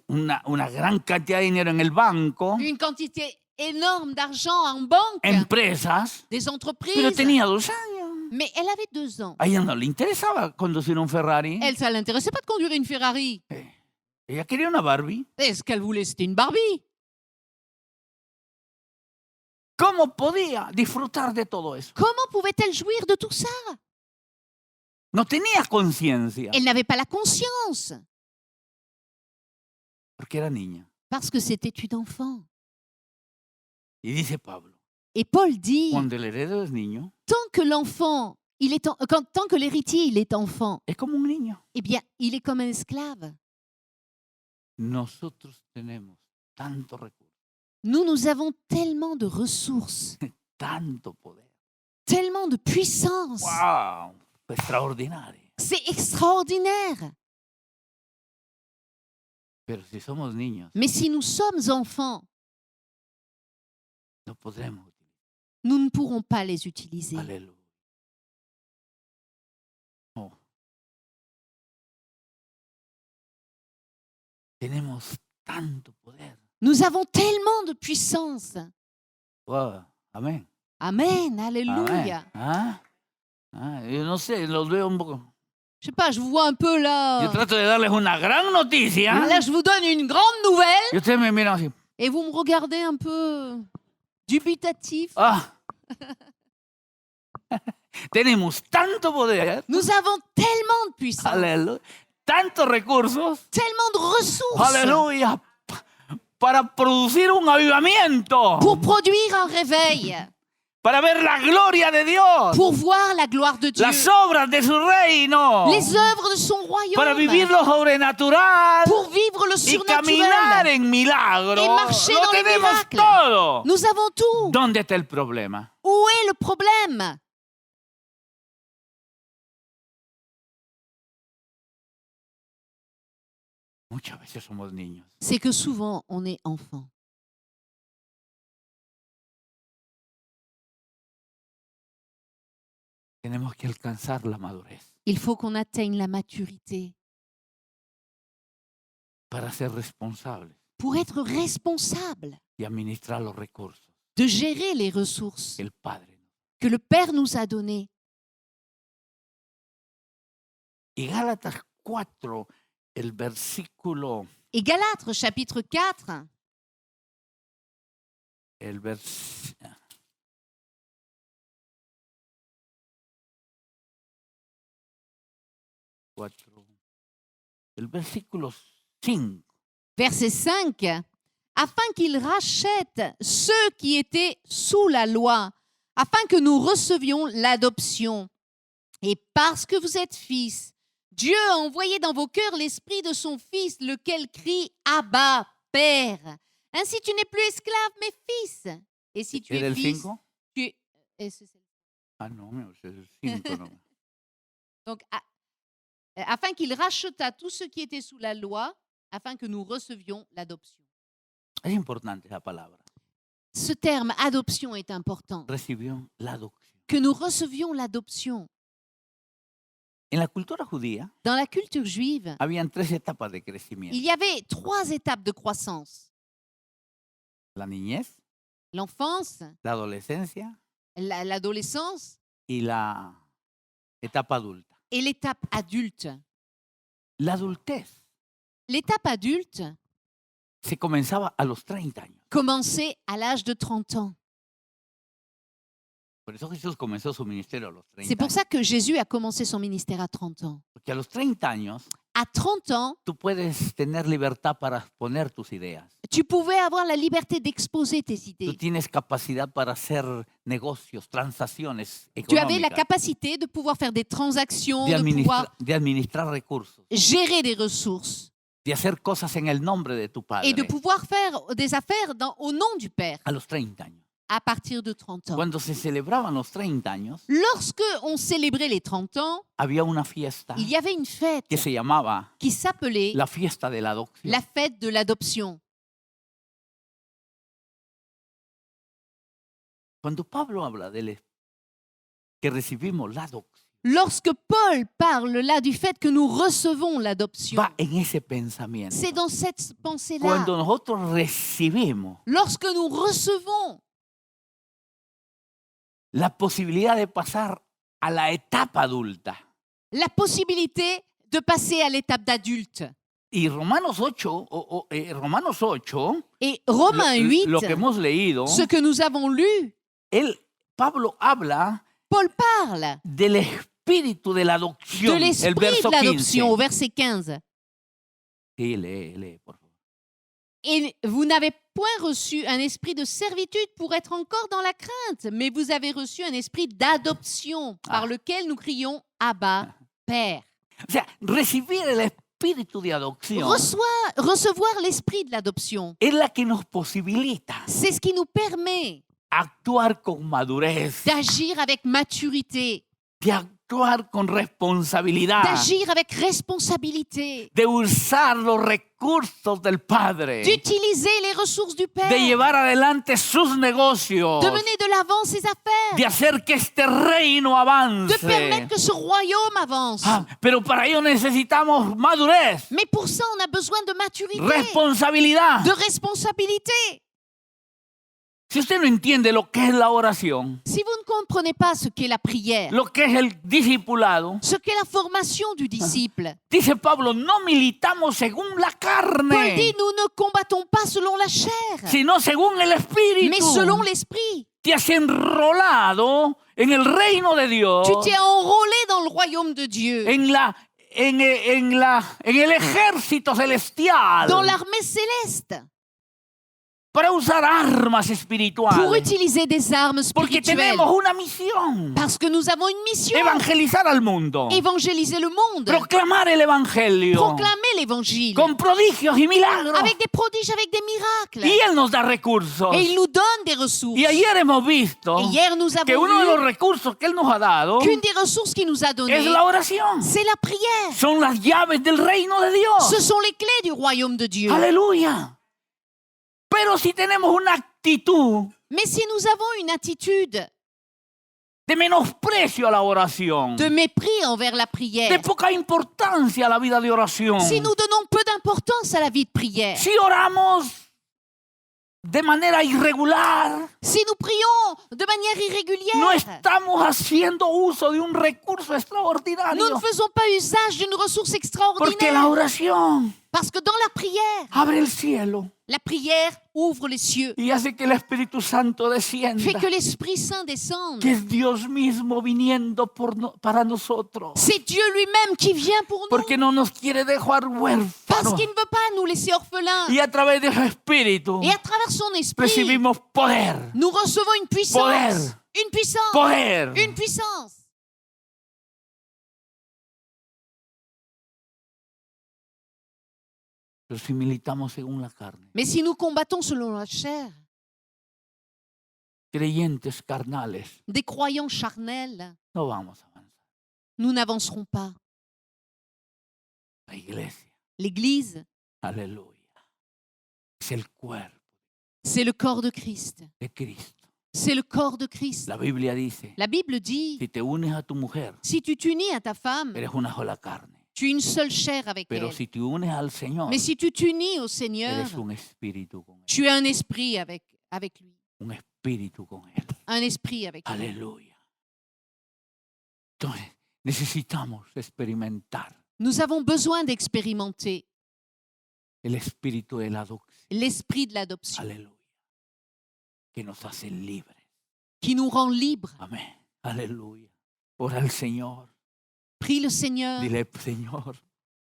una gran cantidad de dinero en el banco, une quantité énorme d'argent en banque, empresas, des pero entreprises. tenía 2 años. Mais elle avait 2 ans. A ella no le interesaba conducir un Ferrari. Elle, ça ne l'intéressait pas de conduire une Ferrari. Ella quería una Barbie. Et ce qu'elle voulait, c'était une Barbie. ¿Cómo podía disfrutar de todo eso? Comment pouvait-elle jouir de tout ça? No tenía conciencia Elle n'avait pas la conscience, porque era niña. parce que c'était une enfant. Y dice Pablo, Et Paul dit, cuando el heredero es niño, tant que l'enfant, tant que l'héritier, il est enfant, es como un niño. eh bien, il est comme un esclave. Nosotros tenemos tanto recurso, Nous avons tellement de ressources, tanto poder. tellement de puissance. ¡Wow! Extraordinario. C'est extraordinaire. Pero si somos niños, Mais si nous sommes enfants, no podremos utilizar. nous ne pourrons pas les utiliser. Aleluya. No. Tenemos tanto poder. Nous avons tellement de puissance. Wow. Amén. Amen, Amén. alléluia. ¿Ah? Yo no sé, los veo un poco. Je sais pas, je vous vois un peu Yo là. trato de darles una gran noticia. Là, je vous donne une grande nouvelle Y ustedes me miran así. et vous me regardez un peu dubitatif. Ah. Tenemos tanto poder. Nous avons tellement de puissance, Aleluya. Tantos recursos. tellement de ressources Aleluya. Para producir un avivamiento. pour produire un réveil, Para ver la gloria de Dios. pour voir la gloire de Dieu, Las obras de su reino. les œuvres de son Para royaume, vivir lo sobrenatural. pour vivre le Y caminar surnaturel. en milagros. Et marcher Lo dans les tenemos miracles. todo. Nous avons tout. ¿Dónde está el problema? Où est le problème? Muchas veces somos niños. C'est que souvent, on est enfant. Tenemos que alcanzar la madurez Il faut qu'on atteigne la maturité para ser responsables pour être responsable y administrar los recursos de gérer les ressources que el Padre. que le Père nous a données. Y Gálatas 4, el versículo, Et Galates chapitre 4, el vers, cuatro, el versículo 5. verset 5, afin qu'il rachète ceux qui étaient sous la loi, afin que nous recevions l'adoption. Et parce que vous êtes fils, Dieu a envoyé dans vos cœurs l'esprit de son Fils, lequel crie « Abba, Père ». Ainsi tu n'es plus esclave, mais fils. Et si tu ¿Era es el fils, 5? tu es... Ese es el- Ah, no, es el 5. No. Donc, afin qu'il racheta tous ceux qui étaient sous la loi, afin que nous recevions l'adoption. Es importante esa palabra. Ce terme adoption est important. Recibió la adopción. Que nous recevions l'adoption. En la cultura judía Dans la culture juive, habían 3 etapas de crecimiento. il y avait 3 étapes de croissance. La niñez, L'enfance, la adolescencia l'adolescence y la etapa adulta. et l'étape adulte. La adultez L'étape adulte se comenzaba a los 30 años. commençait à l'âge de 30 ans. Por eso Jesús comenzó su ministerio a los 30 C'est pour años. ça que Jésus a commencé son ministère à 30 ans. Porque a los 30 años À 30 ans, tú puedes tener libertad para poner tus ideas. tu pouvais avoir la liberté d'exposer tes Tú idées. tienes capacidad para hacer negocios, transacciones Tu avais la económicas, capacité de pouvoir faire des transactions, de pouvoir de administrar recursos, gérer des ressources de hacer cosas en el nombre de tu Padre. et de pouvoir faire des affaires au nom du Père A los 30 años. à partir de 30 ans. Cuando se celebraban los 30 años, Lorsque on célébrait les 30 ans, había una fiesta il y avait une fête que se llamaba qui s'appelait la fiesta de la adopción. la fête de l'adoption. Cuando Pablo habla que recibimos la adopción, Lorsque Paul parle là du fait que nous recevons l'adoption, va en ese pensamiento. c'est dans cette pensée-là. Cuando nosotros recibimos Lorsque nous recevons la posibilidad de pasar a la etapa adulta. la possibilité de passer à l'étape d'adulte. Y Romanos 8, Romanos 8 Et Romains 8, lo que hemos leído, ce que nous avons lu, Pablo habla Paul parle del espíritu de la de adopción, el l'esprit verso de l'adoption au 15. verset 15. Sí, lee, por favor. Et vous n'avez point reçu un esprit de servitude pour être encore dans la crainte, mais vous avez reçu un esprit d'adoption par lequel nous crions Abba, Père. O sea, recibir el espíritu de adopción Recevoir l'esprit de l'adoption, es la que nos posibilita c'est ce qui nous permet actuar con madurez, d'agir avec maturité, de actuar con responsabilidad, d'agir avec responsabilité, de usar los recursos del Padre, d'utiliser les ressources du Père, de llevar adelante sus negocios, de mener de l'avant ses affaires, de hacer que este reino avance. de permettre que ce royaume avance. Pero para ello necesitamos madurez, Mais pour ça, on a besoin de maturité, responsabilidad. de responsabilité. Si usted no entiende lo que es la oración, Si vous ne comprenez pas ce qu'est la prière, lo que es el discipulado, ce qu'est la formation du disciple, dice Pablo, no militamos según la Paul dit, carne, nous ne combattons pas selon la chair, sino según el mais Espíritu. selon l'esprit. Te has enrolado en el reino de Dios, Tu t'es enrôlé dans le royaume de Dieu, en el ejército celestial, dans l'armée céleste, para usar armas pour espirituales. utiliser des armes Porque spirituelles. tenemos una misión: Parce que nous avons une mission, evangelizar al mundo, évangéliser le monde, proclamar el evangelio proclamer l'évangile, con prodigios y milagros. avec des prodiges, avec des miracles. Y Él nos da recursos. Et il nous donne des ressources. Y ayer hemos visto Et hier, nous que avons uno de los vu recursos que Él nos ha dado qu'une des ressources qu'il nous a es données, la oración. c'est la prière. Son las llaves del reino de Dios. Ce sont les clés du royaume de Dieu. Aleluya. Pero si tenemos una actitud Mais si nous avons une attitude de menosprecio a la oración, de mépris envers la de prière, poca importancia a la vida de oración, si nous donnons peu d'importance à la vie de prière, si oramos de manera irregular, si nous prions de manière no irrégulière, estamos haciendo uso de un recurso nous extraordinario. ne faisons pas usage d'une ressource Porque la extraordinaire. oración Parce que dans la prière abre el cielo ouvre les cieux, y hace que el Espíritu Santo fait descienda, que l'Esprit Saint descende. que es Dios mismo viniendo para nosotros. C'est Dieu lui-même qui vient pour nous, Porque no nos quiere dejar parce huérfanos. qu'il ne veut pas nous laisser orphelins. Y a través de su Espíritu Et à travers son esprit, recibimos poder, nous recevons une puissance, Poder. une puissance, poder. une puissance. Pero si militamos según la carne, Mais si nous combattons selon la chair, creyentes carnales, des croyants charnels, no vamos a avanzar. nous n'avancerons pas. La iglesia, L'Église, aleluya, es el cuerpo c'est le corps de Christ. de Cristo. C'est le corps de Christ. La Biblia dice, La Bible dit, si te unes a tu mujer, si tu t'unis à ta femme, eres una sola carne. tu es une seule chair avec Pero elle. si te unes al Señor, Mais si tu t'unis au Seigneur, eres un espíritu con Él. tu es un esprit avec lui. Un espíritu con Él. Un esprit avec lui. Aleluya. Entonces, necesitamos experimentar Nous avons besoin d'expérimenter el espíritu de la adopción. l'esprit de l'adoption Aleluya. Que nos hace libres. qui nous rend libres. Amén. Aleluya. Ora al Señor. Prie le Seigneur Dile, Señor,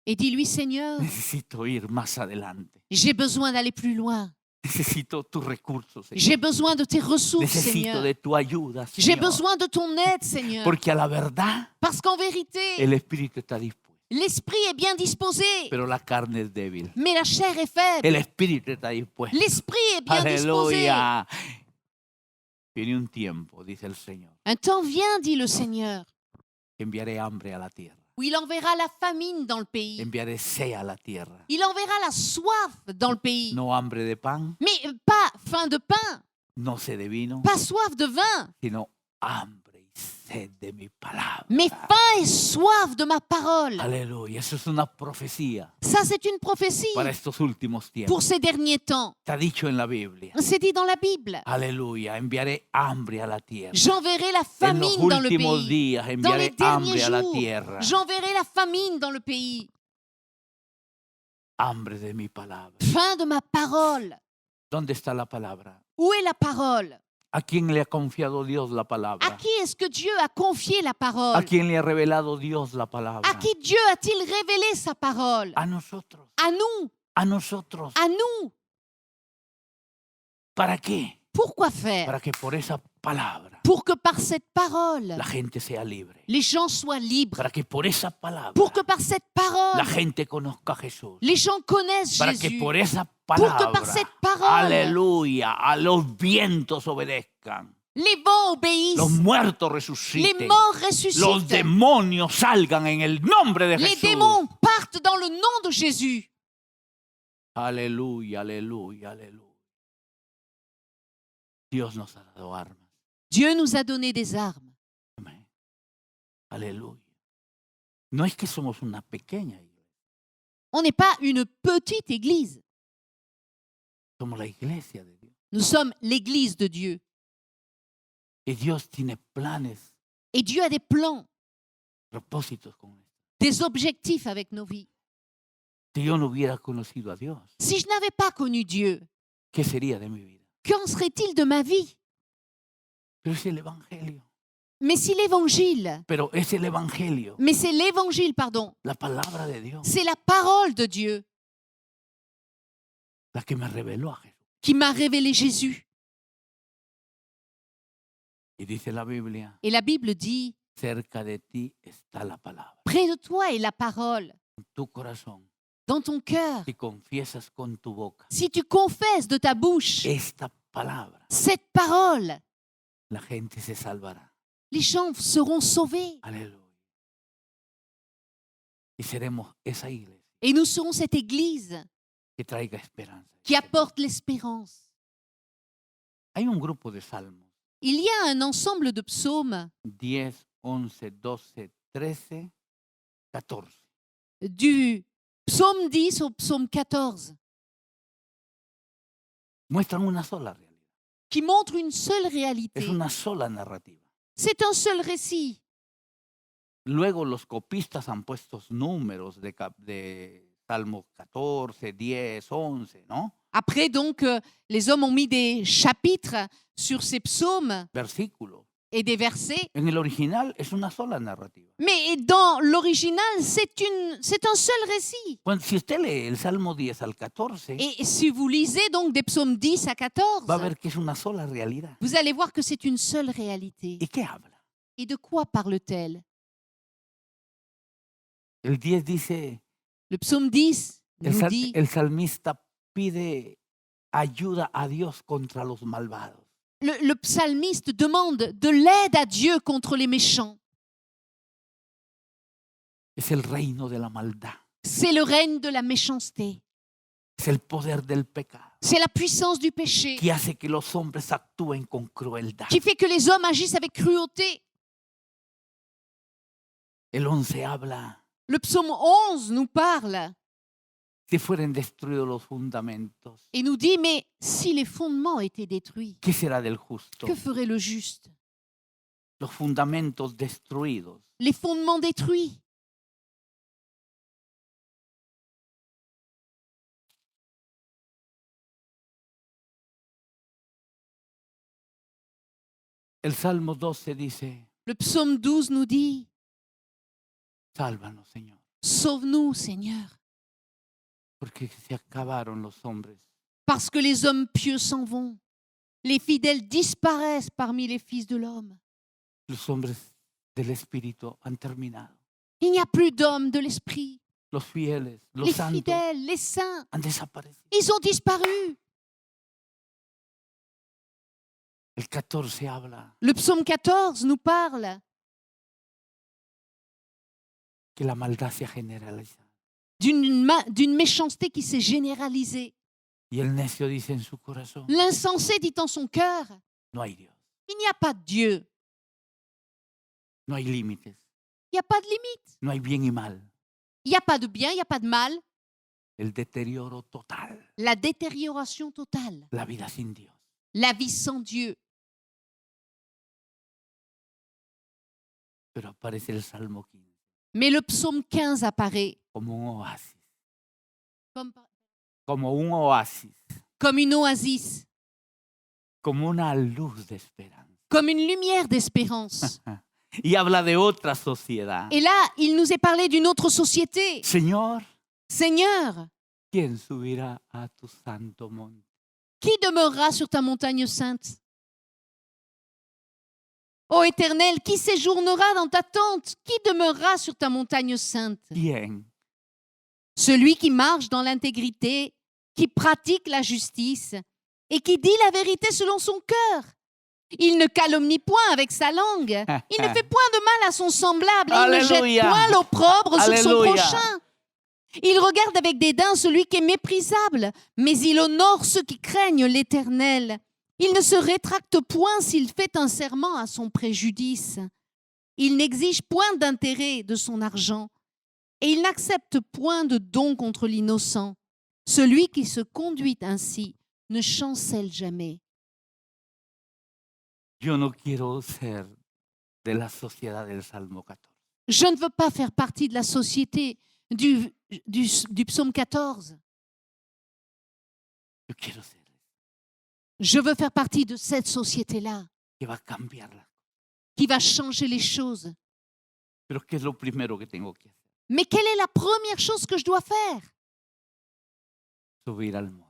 et dis-lui, Seigneur, necesito ir más adelante. j'ai besoin d'aller plus loin. Necesito tus recursos, Señor. J'ai besoin de tes ressources, Necesito Seigneur. de tu ayuda, J'ai Señor. besoin de ton aide, Seigneur. Porque a la verdad, Parce qu'en vérité, el espíritu está dispuesto, l'esprit est bien disposé, pero la carne es débil. mais la chair est faible. El espíritu está dispuesto. L'esprit est bien disposé. Aleluya. Viene un tiempo, dice el Señor, Un temps vient, dit le Seigneur, que enviaré hambre a la tierra. où il enverra la famine dans le pays. Enviaré sed a la tierra. Il enverra la soif dans le pays. No hambre de pan, Mais pas faim de pain, no sed de vino, pas soif de vin, sino hambre y sed de mi palabra. mais faim et soif de ma parole. Aleluya. Eso es una profecía Ça, c'est une prophétie para estos últimos tiempos. pour ces derniers temps. Está dicho en la Biblia. C'est dit dans la Bible. Aleluya. Enviaré hambre a la tierra. J'enverrai la En los famine dans le últimos pays. días Dans les enviaré derniers hambre a la jours, tierra. j'enverrai la famine dans le pays. Hambre de mi palabra. Faim de ma parole. ¿Dónde está la palabra? Où est la parole? ¿A quién le ha confiado Dios la À palabra? qui est-ce que Dieu a confié la ¿A parole? quién le ha revelado Dios la À palabra? qui Dieu a-t-il révélé sa parole? A nosotros. À nous, A nosotros. à nous. ¿Para qué? Pourquoi faire? Para que por esa palabra Pour que par cette parole, la gente sea libre. les gens soient libres. Para que por esa palabra Pour que par cette parole, la gente conozca a Jesús. les gens connaissent Para que Jésus. por esa Pour que par palabra, cette parole, aleluya, a los vientos obedezcan. les vents obéissent, Los muertos les resuciten. morts Los ressuscitent, demonios salgan en el nombre de les Jesús. démons partent dans le nom de Jésus. Aleluya, aleluya, aleluya. Dios nos ha dado armas. Dieu nous a donné des armes. Amén. Aleluya. No es que somos una pequeña iglesia, On n'est pas une petite église. somos la iglesia de Dios. Nous sommes l'Église de Dieu. Y Dios tiene planes, Et Dieu a des plans, propósitos con esto. des objectifs avec nos vies. Si yo no hubiera conocido a Dios, Si je n'avais pas connu Dieu, ¿qué sería de mi vida? qu'en serait-il de ma vie? Pero es el Evangelio. Mais si l'Évangile, Pero es el Evangelio, mais c'est l'Évangile, pardon, la palabra de Dios, c'est la parole de Dieu la que me reveló a Jesús. qui m'a révélé Jésus. Y dice la Biblia, Et la Bible dit, cerca de ti está la palabra. près de toi est la parole, En tu corazón, dans ton cœur. si confiesas con tu boca Si tu confesses de ta bouche esta palabra, cette parole, la gente se salvará. les gens seront sauvés. Aleluya. Y seremos esa iglesia Et nous serons cette Église que traiga esperanza. qui apporte l'espérance. Hay un grupo de salmos, Il y a un ensemble de psaumes 10, 11, 12, 13, 14. du psaume 10 au psaume 14 Muestran una sola realidad. qui montrent une seule Es réalité. una sola narrativa. C'est un seul récit. Luego los copistas han puesto números de Salmos 14, 10, 11, ¿no? Après, donc, les hommes ont mis des chapitres sur ces psaumes Versículos. et des versets. En el original es una sola narrativa. Mais dans l'original, c'est un seul récit. Si usted lee el Salmo 10 al 14, Et si vous lisez donc des psaumes 10 à 14, va a ver que es una sola realidad. vous allez voir que c'est une seule réalité. ¿Y qué habla? Et de quoi parle-t-elle? El 10 dice, Le psaume 10 nous dit, el salmista pide ayuda a Dios contra los malvados. le psalmiste demande de l'aide à Dieu contre les méchants. Es el reino de la maldad. C'est le règne de la méchanceté. Es el poder del pecado C'est la puissance du péché que hace que los hombres actúen con crueldad. qui fait que les hommes agissent avec cruauté. El 11 habla, Le psaume 11 nous parle si fueren destruidos los fundamentos, et nous dit, mais si les fondements étaient détruits, ¿qué será del justo? que ferait le juste? Los fundamentos destruidos. Les fondements détruits. El Salmo 12 dice, Le psaume 12 nous dit, sálvanos, Señor, sauve-nous, Seigneur, porque se acabaron los hombres. parce que les hommes pieux s'en vont. Les fidèles disparaissent parmi les fils de l'homme. Los hombres del Espíritu han terminado. Il n'y a plus d'hommes de l'esprit. Los fieles, los Les santos fidèles, les saints, han desaparecido. ils ont disparu. El 14 habla Le psaume 14 nous parle que la maldad se ha generalizado. d'une méchanceté qui s'est généralisée. Y el necio dice en su corazón, L'insensé dit en son cœur, no hay Dios, il n'y a pas de Dieu, no hay límites, il n'y a pas de limite, no hay bien y mal. il n'y a pas de bien, il n'y a pas de mal. El deterioro total, La détérioration totale, la vida sin Dios. la vie sans Dieu. Pero aparece el Salmo 15 Mais le psaume 15 apparaît como un oasis, comme, como un oasis, comme une oasis, como una luz de esperanza. comme une lumière d'espérance. Y habla de otra sociedad. Et là, il nous est parlé d'une autre société. Señor, Seigneur, ¿quién subirá a tu santo monte? qui demeurera sur ta montagne sainte? Ô Éternel, qui séjournera dans ta tente? Qui demeurera sur ta montagne sainte? ¿Quién? Celui qui marche dans l'intégrité, qui pratique la justice et qui dit la vérité selon son cœur. Il ne calomnie point avec sa langue. Il ne fait point de mal à son semblable. Et il ne jette Alléluia. point l'opprobre sur son Alléluia. prochain. Il regarde avec dédain celui qui est méprisable, mais il honore ceux qui craignent l'Éternel. Il ne se rétracte point s'il fait un serment à son préjudice. Il n'exige point d'intérêt de son argent, et il n'accepte point de don contre l'innocent. Celui qui se conduit ainsi ne chancelle jamais. Yo no quiero ser de la sociedad del Salmo 14. Je ne veux pas faire partie de la société du psaume 14. Yo quiero ser Je veux faire partie de cette société-là que va a cambiarla. qui va changer les choses. Pero ¿qué es lo primero que tengo que hacer? Mais quelle est la première chose que je dois faire? Subir al monte,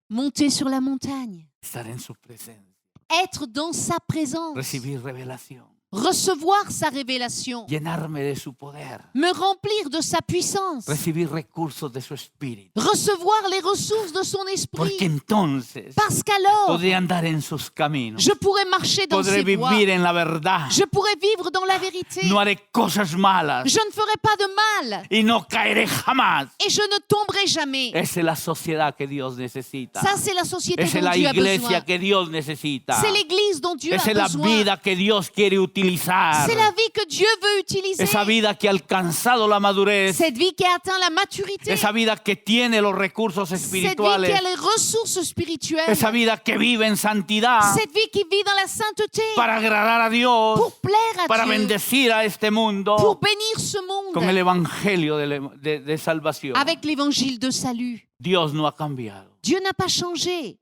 Monter sur la montagne, estar en su presencia, être dans sa présence, recibir revelación, recevoir sa révélation, llenarme de su poder, me remplir de sa puissance, recibir recursos de su espíritu. recevoir les ressources de son esprit. Porque entonces Parce qu'alors, podré andar en sus caminos, je pourrai marcher dans podré ses voies. vivir en la verdad, Je pourrai vivre dans la vérité. no haré cosas malas Je ne ferai pas de mal y no caeré jamás. et je ne tomberai jamais. Esa es la sociedad que Dios necesita. Ça, c'est la société Esa es dont la Dieu a besoin. iglesia que Dios necesita. C'est l'église dont Dieu Esa a es la besoin. vida que Dios quiere utilizar. C'est la vie que Dieu veut utiliser. Esa vida que ha alcanzado la madurez. Cette vie qui a atteint la maturité. Esa vida que tiene los recursos Cette vie qui espirituales. a les ressources spirituelles. Esa vida que vive en santidad Cette vie qui vit dans la sainteté. para agradar a Dios, Pour plaire à para Dieu. bendecir a este mundo Pour bénir ce con el monde. evangelio de salvación. Avec l'évangile de salut. Dios no ha cambiado. Dieu n'a pas changé.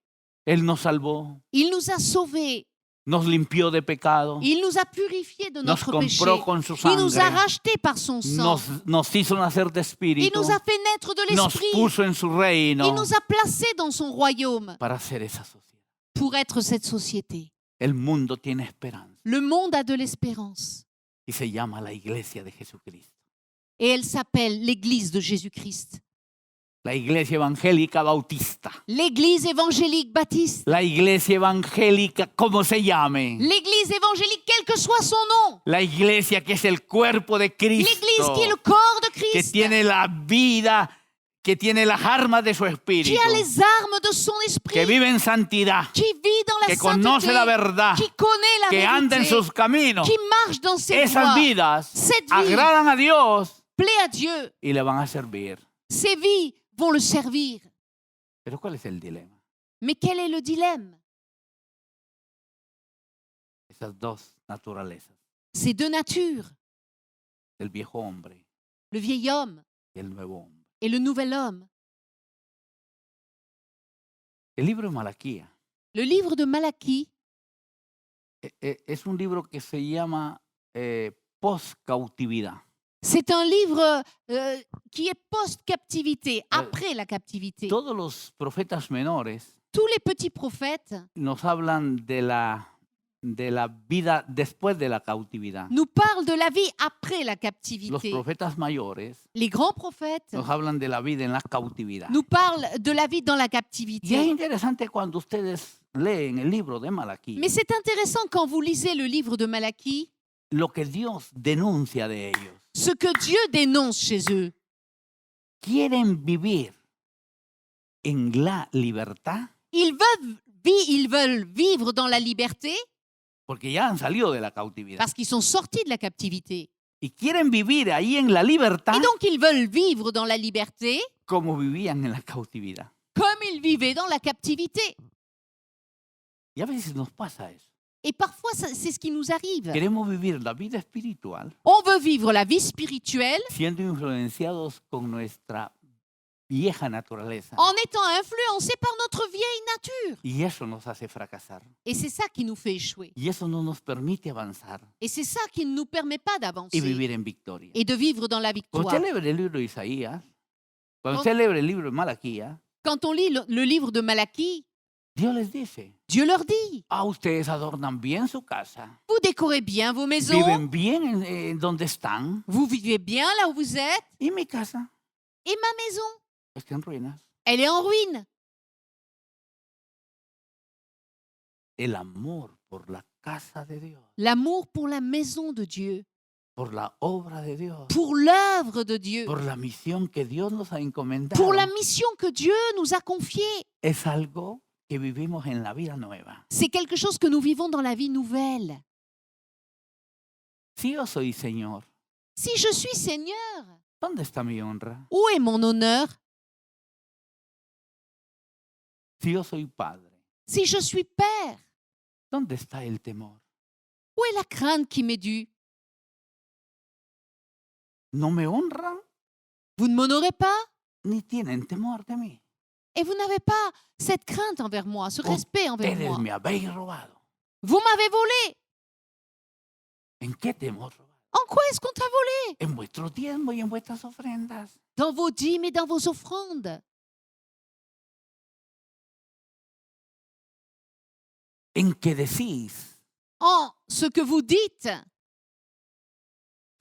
Él nos salvó, Il nous a sauvés. nos limpió de pecado, Il nous a purifiés de nos notre péché. compró con su Il nous a sangre, rachetés par son sang. nos hizo nacer de Il espíritu, nous a fait naître de nos l'esprit. puso en su reino Il nous a placés dans son royaume para hacer esa sociedad. pour être cette société. El mundo tiene esperanza Le monde a de l'espérance y se llama la iglesia de Jesucristo. et elle s'appelle l'Église de Jésus-Christ. La iglesia evangélica bautista. L'Église évangélique baptiste. La iglesia evangélica, como se llame. L'Église évangélique, quel que soit son nom. La iglesia que es el cuerpo de L'Église Cristo, qui est le corps de que Christ, tiene la vida, que tiene las armas de su espíritu, qui a les armes de son esprit, que vive en santidad, qui vit dans la que conoce sainteté, la verdad, qui connaît la que anda en vérité, sus caminos. qui marche dans ses Esas voies. vidas Cette vie agradan a Dios plaît à Dieu. y le van a servir. Ces vies vont le servir. Pero ¿cuál es el dilema? Mais quel est le dilemme? Esas dos naturalezas, Ces deux natures, el viejo hombre le vieil homme y el nuevo hombre. et le nouvel homme. El libro de Malaquía Le livre de Malachie, es un libro que se llama post-cautividad. c'est un livre qui est post-captivité, après la captivité. Todos los profetas menores Tous les petits prophètes nos hablan de la vida después de la cautividad. nous parlent de la vie après la Los captivité. profetas mayores Les grands prophètes nos hablan de la vida en la cautividad. nous parlent de la vie dans la Y es captivité. interesante cuando ustedes leen el libro de Malaquía, Mais c'est intéressant quand vous lisez le livre de Malachie, lo que Dios denuncia de ellos. ce que Dieu dénonce chez eux. Quieren vivir en la libertad Ils veulent vivre dans la liberté porque ya han salido de la cautividad. parce qu'ils sont sortis de la captivité. Y quieren vivir ahí en la libertad Et donc ils veulent vivre dans la liberté como vivían en la cautividad. comme ils vivaient dans la captivité. Y a veces nos pasa eso. Et parfois, c'est ce qui nous arrive. Queremos vivir la vida espiritual On veut vivre la vie spirituelle siendo influenciados con nuestra vieja naturaleza. en étant influencés par notre vieille nature. Y eso nos hace fracasar. Et c'est ça qui nous fait échouer. Y eso no nos permite avanzar Et c'est ça qui ne nous permet pas y d'avancer vivir en victoria. et de vivre dans la Cuando victoire. usted lee el libro de Isaías, cuando Oh. usted lee el libro de Malaquía, Quand on lit le livre de Malachie, Dios les dice, Dieu leur dit, ustedes adornan bien su casa, vous décorez bien vos maisons, viven bien en donde están, vous vivez bien là où vous êtes, y mi casa et ma maison, está en ruinas. elle est en ruine. El amor por la casa de Dios, L'amour pour la maison de Dieu, por la obra de Dios, pour l'œuvre de Dieu, por la misión que Dios nos ha encomendado, pour la mission que Dieu nous a confiée. es algo que vivimos en la vida nueva. C'est quelque chose que nous vivons dans la vie nouvelle. Si yo soy Señor, Si je suis Seigneur, ¿dónde está mi honra? où est mon honneur? Si yo soy Padre, Si je suis Père, ¿dónde está el temor? est la crainte qui m'est due? No me honran Vous ne m'honorez pas ni tienen temor de mí. et vous n'avez pas cette crainte envers moi, ce respect envers Ustedes moi. me habéis robado. Vous m'avez volé. ¿En qué te hemos robado? En quoi est-ce qu'on t'a volé? En vuestro diezmo y en vuestras ofrendas. Dans vos dîmes et dans vos offrandes. En que decís, En ce que vous dites,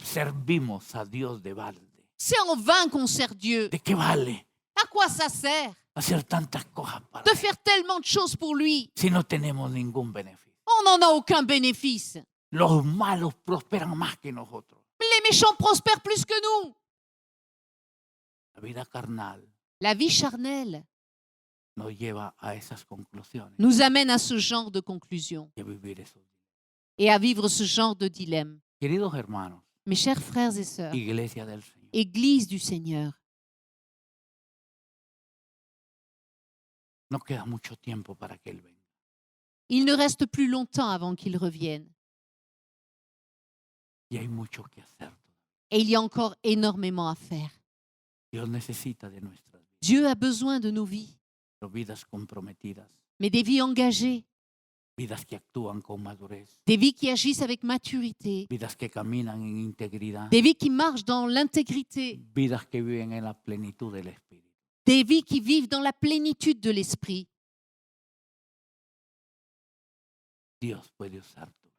servimos a Dios de balde. c'est en vain qu'on sert Dieu. ¿De qué vale À quoi ça sert hacer tantas cosas para de Él faire tellement de choses pour lui? si no tenemos ningún beneficio? On n'en a aucun bénéfice. Los malos prosperan más que nosotros. Les méchants prospèrent plus que nous. La vida carnal La vie charnelle nos lleva a esas conclusiones nous amène à ce genre de conclusion y a vivir esos días. et à vivre ce genre de dilemme. Queridos hermanos, Mes chers frères et sœurs, Iglesia del Señor, Église du Seigneur, no queda mucho tiempo para que Él venga. il ne reste plus longtemps avant qu'il revienne. Y hay mucho que hacer. Et il y a encore énormément à faire. Dios necesita de nuestras vidas, Dieu a besoin de nos vies, pero vidas comprometidas, mais des vies engagées, vidas que actúan con madurez, des vies qui agissent avec maturité, vidas que caminan en integridad, des vies qui marchent dans l'intégrité, vidas que viven en la plenitud del Espíritu. des vies qui vivent dans la plénitude de l'esprit. Dios puede usar tu vida.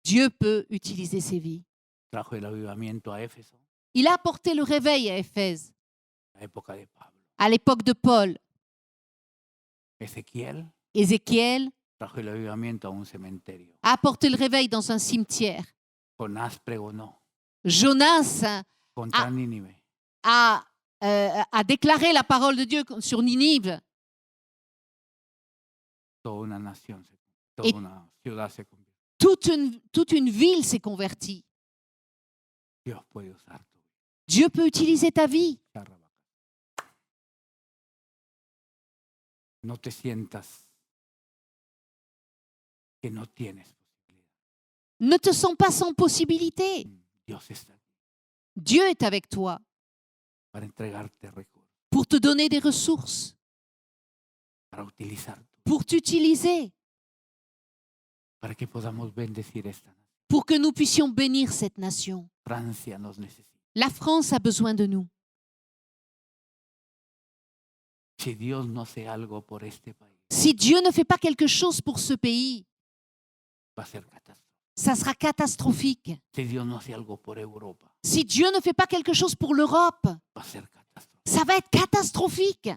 Dieu peut utiliser ces vies. Trajo el avivamiento a Éfeso, Il a apporté le réveil à Éphèse, en la época de Pablo. à l'époque de Paul. Ezequiel Ézéchiel trajo el avivamiento a un cementerio. a apporté le réveil dans un cimetière. Jonás pregonó Jonas contra Ah. Nínive. a déclaré la parole de Dieu sur Ninive. Toda una nación, Et- toda una ciudad se convirtió. Toute une ville s'est convertie. Dios puede usar tu vida. Dieu peut utiliser ta vie. No te sientas que no tienes posibilidad. Ne te sens pas sans possibilité. Dios está aquí Dieu est avec toi para entregarte recursos, pour te donner des ressources, para utilizar tu vida, pour t'utiliser, para que podamos bendecir esta nación. pour que nous puissions bénir cette nation. Francia nos necesita. La France a besoin de nous. Si Dios no hace algo por este país, Si Dieu ne fait pas quelque chose pour ce pays, va a ser catástrofe. ça sera catastrophique. Si Dios no hace algo por Europa, Si Dieu ne fait pas quelque chose pour l'Europe, va a ser catástrofe. ça va être catastrophique.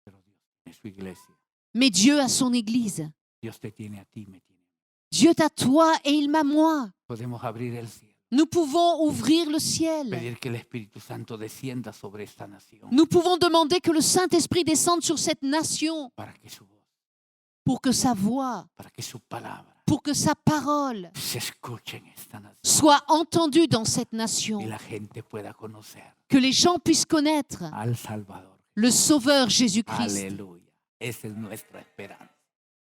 Pero Dios tiene su iglesia. Mais Dieu a son Église. Dios te tiene a ti, me tiene. Dieu t'a toi et il m'a moi. Podemos abrir el cielo, Nous pouvons ouvrir le ciel. pedir que el Espíritu Santo descienda sobre esta nación Nous pouvons demander que le Saint-Esprit descende sur cette nation para que su voz, pour que sa voix, para que su palabra pour que sa parole se escuche en esta nación soit entendue dans cette y nation. la gente pueda conocer Que les gens puissent connaître al Salvador. le Sauveur Jésus-Christ. Aleluya. Esa es nuestra esperanza.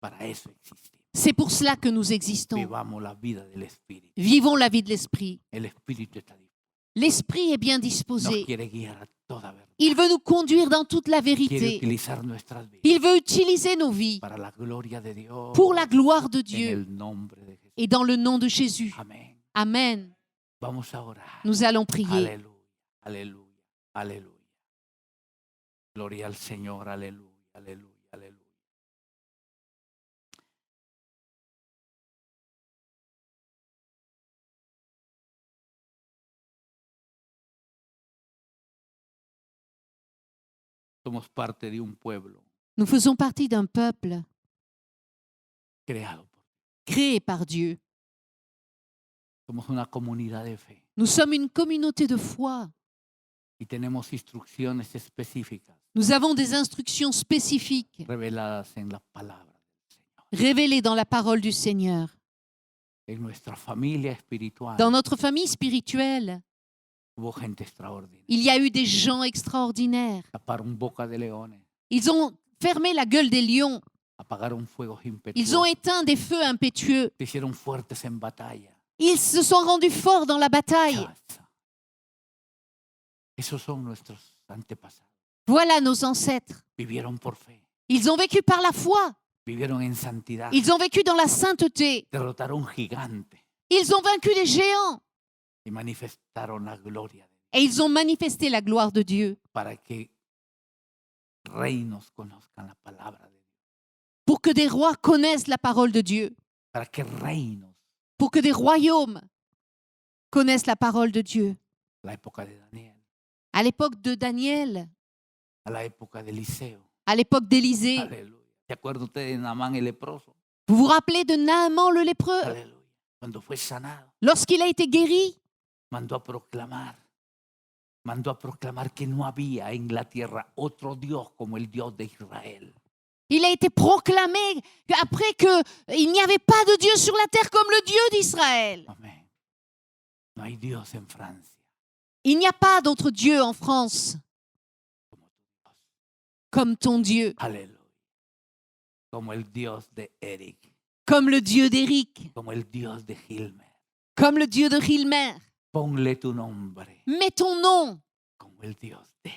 Para eso existimos. C'est pour cela que nous existons. Vivamos la vida del Espíritu. Vivons la vie de l'Esprit. El Espíritu está dispuesto. L'Esprit est bien Nos disposé. quiere guiar a toda verdad. Il veut nous conduire dans toute la Quiere vérité. utilizar nuestras vidas Il veut utiliser nos vies para la gloria de Dios. pour la gloire de En Dieu el nombre de Jesús. et dans le nom de Jésus. Amén. Amen. Vamos a orar. Nous allons prier. Aleluya. Aleluya. Aleluya. Gloria al Señor. Aleluya. Aleluya. Aleluya. Somos parte de un pueblo Nous faisons partie d'un peuple creado por Dios. créé par Dieu. Somos una comunidad de fe Nous sommes une communauté de foi. y tenemos instrucciones específicas Nous avons des instructions spécifiques reveladas en la palabra del Señor. révélées dans la parole du Seigneur. En nuestra familia espiritual Dans notre famille spirituelle, hubo gente extraordinaria. il y a eu des gens extraordinaires. Taparon boca de leones, Ils ont fermé la gueule des lions, apagaron fuegos Ils ont impetuosos, éteint des feux impétueux. se hicieron fuertes en batalla. Ils se sont rendus forts dans la bataille. Chaza. Esos son nuestros antepasados. Voilà nos ancêtres. Vivieron por fe, Ils ont vécu par la foi. vivieron en santidad, Ils ont vécu dans la sainteté. derrotaron gigantes Ils ont vaincu les géants. y manifestaron la gloria de Dios Et ils ont manifesté la gloire de Dieu para que reinos conozcan la palabra de Dios, pour que des rois connaissent la parole de Dieu, para que reinos, pour que des royaumes connaissent la parole de Dieu. la época de Daniel, À l'époque de Daniel, a la época de Eliseo. à l'époque d'Élisée, Aleluya. ¿Se acuerda usted de Naamán el leproso? vous vous rappelez de Naaman le lépreux? Aleluya. Cuando fue sanado, Lorsqu'il a été guéri, mandó a proclamar que no había en la tierra otro Dios como el Dios de Israel. il a été proclamé après qu'il n'y avait pas de Dieu sur la terre comme le Dieu d'Israël. Amén. No hay Dios en Francia Il n'y a pas d'autre Dieu en France como tu Dios. comme ton Dieu, Aleluya. Como el Dios de Eric, comme le Dieu d'Éric, como el Dios de Gilmer. comme le Dieu de Rilmer. Ponle tu nombre Mets ton nom como el Dios de.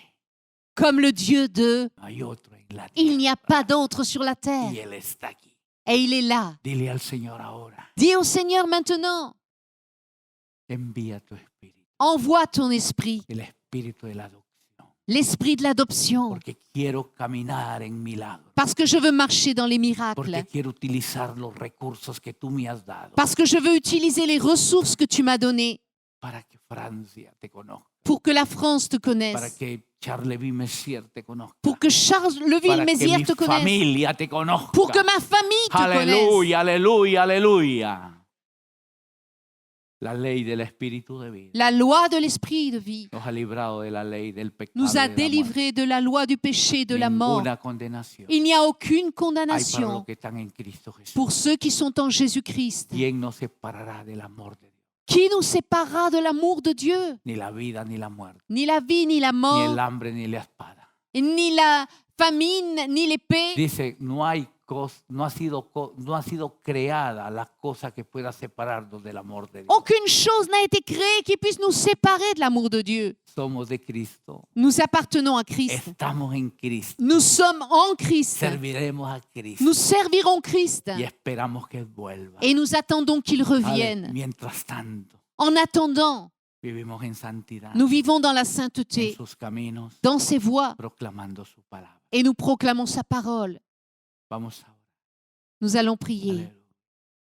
comme le Dieu de... No hay otro en la Il n'y a tierra. pas d'autre sur la Y terre. Él está aquí. Et il est là. Dile al Señor ahora, Dis au Seigneur maintenant, envía tu espíritu, envoie ton esprit, el espíritu de la adopción, l'esprit de l'adoption, porque quiero caminar en milagros, parce que je veux marcher dans les miracles, porque quiero utilizar los recursos que tú me has dado parce que je veux utiliser les ressources que tu m'as données para que Francia te conozca, pour que la France te para connaisse, que Charleville-Messier te conozca, pour que para que Charleville-Mézières mi te connaisse, familia te conozca. pour que ma famille te connaisse. Aleluya, aleluya, aleluya. La ley del espíritu de vida La loi de l'esprit de vie nos ha librado de la ley del pecado nous y a de la muerte. délivrés de la loi du péché et de la mort. Ninguna condenación Il n'y a aucune hay para condamnation los que están en Cristo Jesús. pour ceux qui sont en Jésus-Christ. ¿Quién nos separará del amor de Dios? Qui nous séparera de l'amour de Dieu? Ni la vida ni la muerte, Ni la vie, ni la ni mort, el hambre ni la espada. ni la famine, ni l'épée. Dice, no ha sido creada la cosa que pueda separarnos del amor de Dios. Aucune chose n'a été créée qui puisse nous séparer de l'amour de Dieu. Somos de Cristo, Nous appartenons à Christ. estamos en Cristo, Nous sommes en Christ. serviremos a Cristo Nous servirons Christ. y esperamos que Él vuelva. Et nous attendons qu'il revienne. Mientras tanto, En attendant, vivimos en santidad, nous vivons dans la en sainteté, sus caminos, dans ses voies, proclamando su palabra. et nous proclamons sa parole. Vamos ahora. Nous allons prier. Aleluya.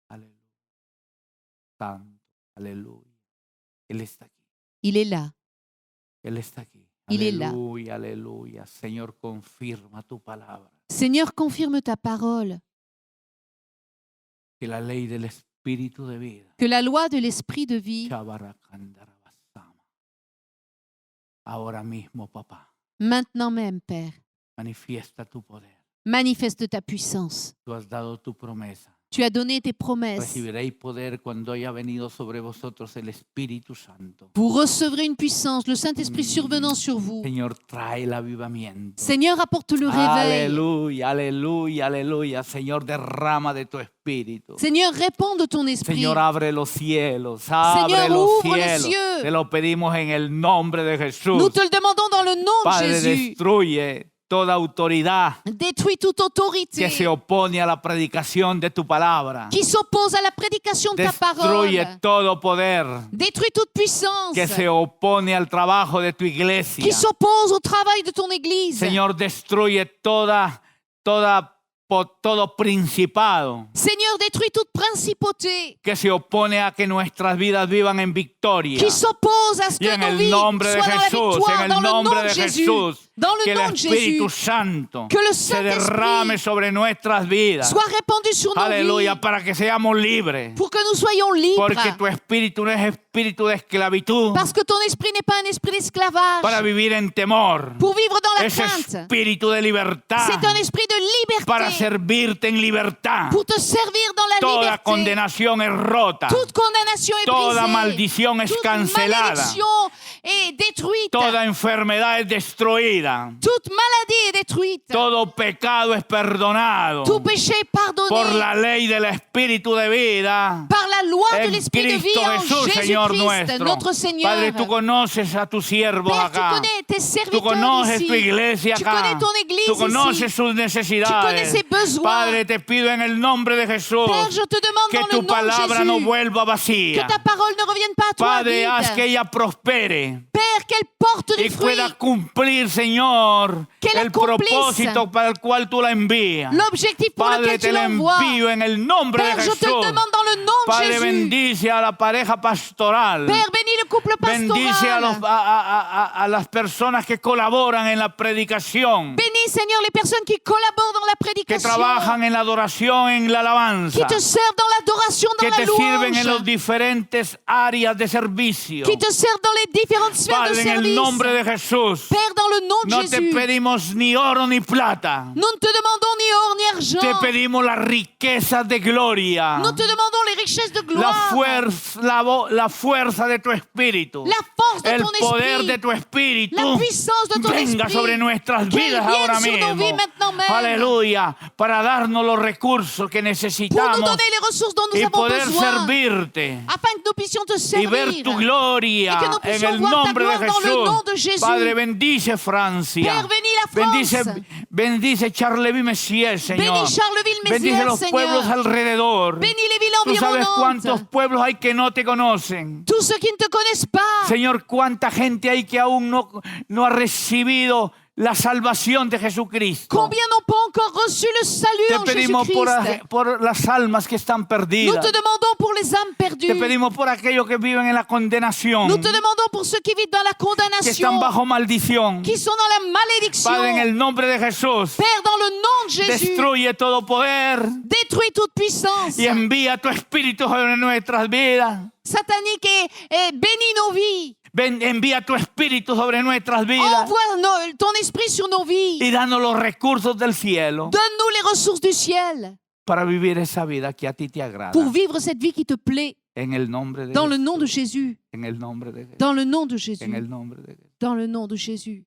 Aleluya. Santo. Aleluya. Él está aquí. Il est là. Él está aquí. Il est là. Aleluya, aleluya. Señor, confirma tu palabra. Seigneur, confirme ta parole. Que la ley del espíritu de vida. Que la loi de l'esprit de vie, Shabarakandarabasama. Ahora mismo, papá, maintenant même, Père, manifiesta tu poder. manifeste ta puissance. Tú has dado tu promesa. Tu as donné tes promesses. Recibiréis poder cuando haya venido sobre vosotros el Espíritu Santo. Vous recevrez une puissance, le Saint-Esprit survenant sur vous. Señor, trae el avivamiento. Seigneur, apporte le réveil. Aleluya, aleluya, aleluya. Señor, derrama de tu espíritu. Seigneur, répands de ton esprit. Señor, abre los cielos. Abre Señor, los ouvre les cielos. cieux. Te lo pedimos en el nombre de Jesús. Nous te le demandons dans le nom de Padre, Jésus. destruye toda autoridad Détruis toute autorité que se opone a la predicación de tu palabra. qui s'oppose à la prédication de ta Destruye parole. todo poder Détruis toute puissance que se opone al trabajo de tu iglesia. qui s'oppose au travail de ton Église. Señor, destruye todo principado Seigneur, détruis toute principauté que se opone a que nuestras vidas vivan en victoria. qui s'oppose à ce Y que en nos el vies nombre de soient dans la Jesús, victoire, en dans el le nom nombre de de Jésus. Jesús, Dans le que el nom de Jésus, Espíritu Santo que le se derrame Saint-Esprit sobre nuestras vidas. soit répandu sur nos Aleluya, vies para que seamos libres. pour que nous soyons libres. Porque tu espíritu no es espíritu de esclavitud Parce que ton esprit n'est pas un esprit d'esclavage para vivir en temor. pour vivre dans la Es crainte. espíritu de libertad C'est un esprit de para liberté servirte en libertad. pour te servir dans la Toda liberté. condenación es rota. Toute condamnation est Toda brisée. maldición es Toute cancelada. malédiction est détruite. Toda enfermedad es destruida. destruida. Toute maladie est détruite. Todo pecado es perdonado Tout péché est pardonné por la ley del Espíritu de vida. par la loi de En l'Esprit de vie Cristo en Jesús, Señor Jésus-Christ, nuestro. notre Seigneur. Padre, tú conoces a tus siervos Père, tu acá. connais tes Tú serviteurs conoces ici. tu iglesia Tu acá. connais ton église Tú conoces ici. sus Tu connais necesidades. ses besoins. Padre, te pido en el nombre de Jesús Père, je te demande que dans le tu nom de palabra Jésus no vuelva que vacía. ta parole ne revienne pas à toi Padre, haz que vide. ella prospere Père, qu'elle porte y du fruit. pueda cumplir, Señor, Que la el accomplisse. propósito para el cual tú la envías. L'objectif pour Padre, lequel te tu la l'envoies. envío en el nombre Père, de je te Jesús. demande dans le nom de Padre, Jésus. bendice a la pareja pastoral. Père, bénis le couple Bendice pastoral. a las personas que colaboran en la predicación, Bénis, Seigneur, les personnes qui collaborent dans la que prédication, trabajan en la adoración, en la qui alabanza, te servent dans l'adoration, que dans la te sirven en los louange, diferentes áreas de servicio. qui te servent dans les différentes sphères de Padre, en el service. nombre de Jesús, Père, dans le nom de no te Jésus, pedimos ni oro ni plata. nous ne te demandons ni or ni Te argent. pedimos la riqueza de gloria, Nous te demandons les richesses de la gloire, la fuerza de tu espíritu, la force de el ton poder esprit, de tu espíritu. la puissance de ton Venga esprit, sobre nuestras qu'elle vidas vienne ahora sur nos mismo. vies maintenant même, Aleluya. Para darnos los recursos que pour nous necesitamos donner les ressources dont nous y avons poder besoin, servirte afin que nous puissions te y ver servir. tu gloria y que nous en puissions el voir ta nombre de gloire dans le nom de Jesús. Jésus. Padre, bendice Francia. Père, bénis la France. Bendice Charleville Messier, Señor. Bénis Charleville-Mézières, Bendice los Seigneur. pueblos alrededor. Bénis les villes Tú sabes cuántos environnantes. pueblos hay que no te conocen. Tous ceux qui ne te connaissent pas. Señor, cuánta gente hay que aún no ha recibido la salvación de Jesucristo. Combien n'ont pas encore reçu le salut Te en pedimos Jésus-Christ? por las almas que están Nous perdidas. te demandons pour les âmes perdues. Te pedimos por aquellos que viven en la condenación, Nous te demandons pour ceux qui vivent dans la que están condamnation, bajo maldición. qui sont dans la malédiction. Padre, en el nombre de Jesús, Père, dans le nom de Jésus, destruye todo poder détruis toute puissance y envía tu espíritu sobre nuestras vidas. satanique et bénis nos vies. Envía tu espíritu sobre nuestras vidas Envoie ton esprit sur nos vies. y danos los recursos del cielo Donne-nous les ressources du ciel para vivir esa vida que a ti te agrada. pour vivre cette vie qui te plaît. En el nombre de Dans le Jesús. nom de Jésus. En el nombre de Jesús. Dans le nom de Jésus. En el nombre de Jesús. Dans le nom de Jésus.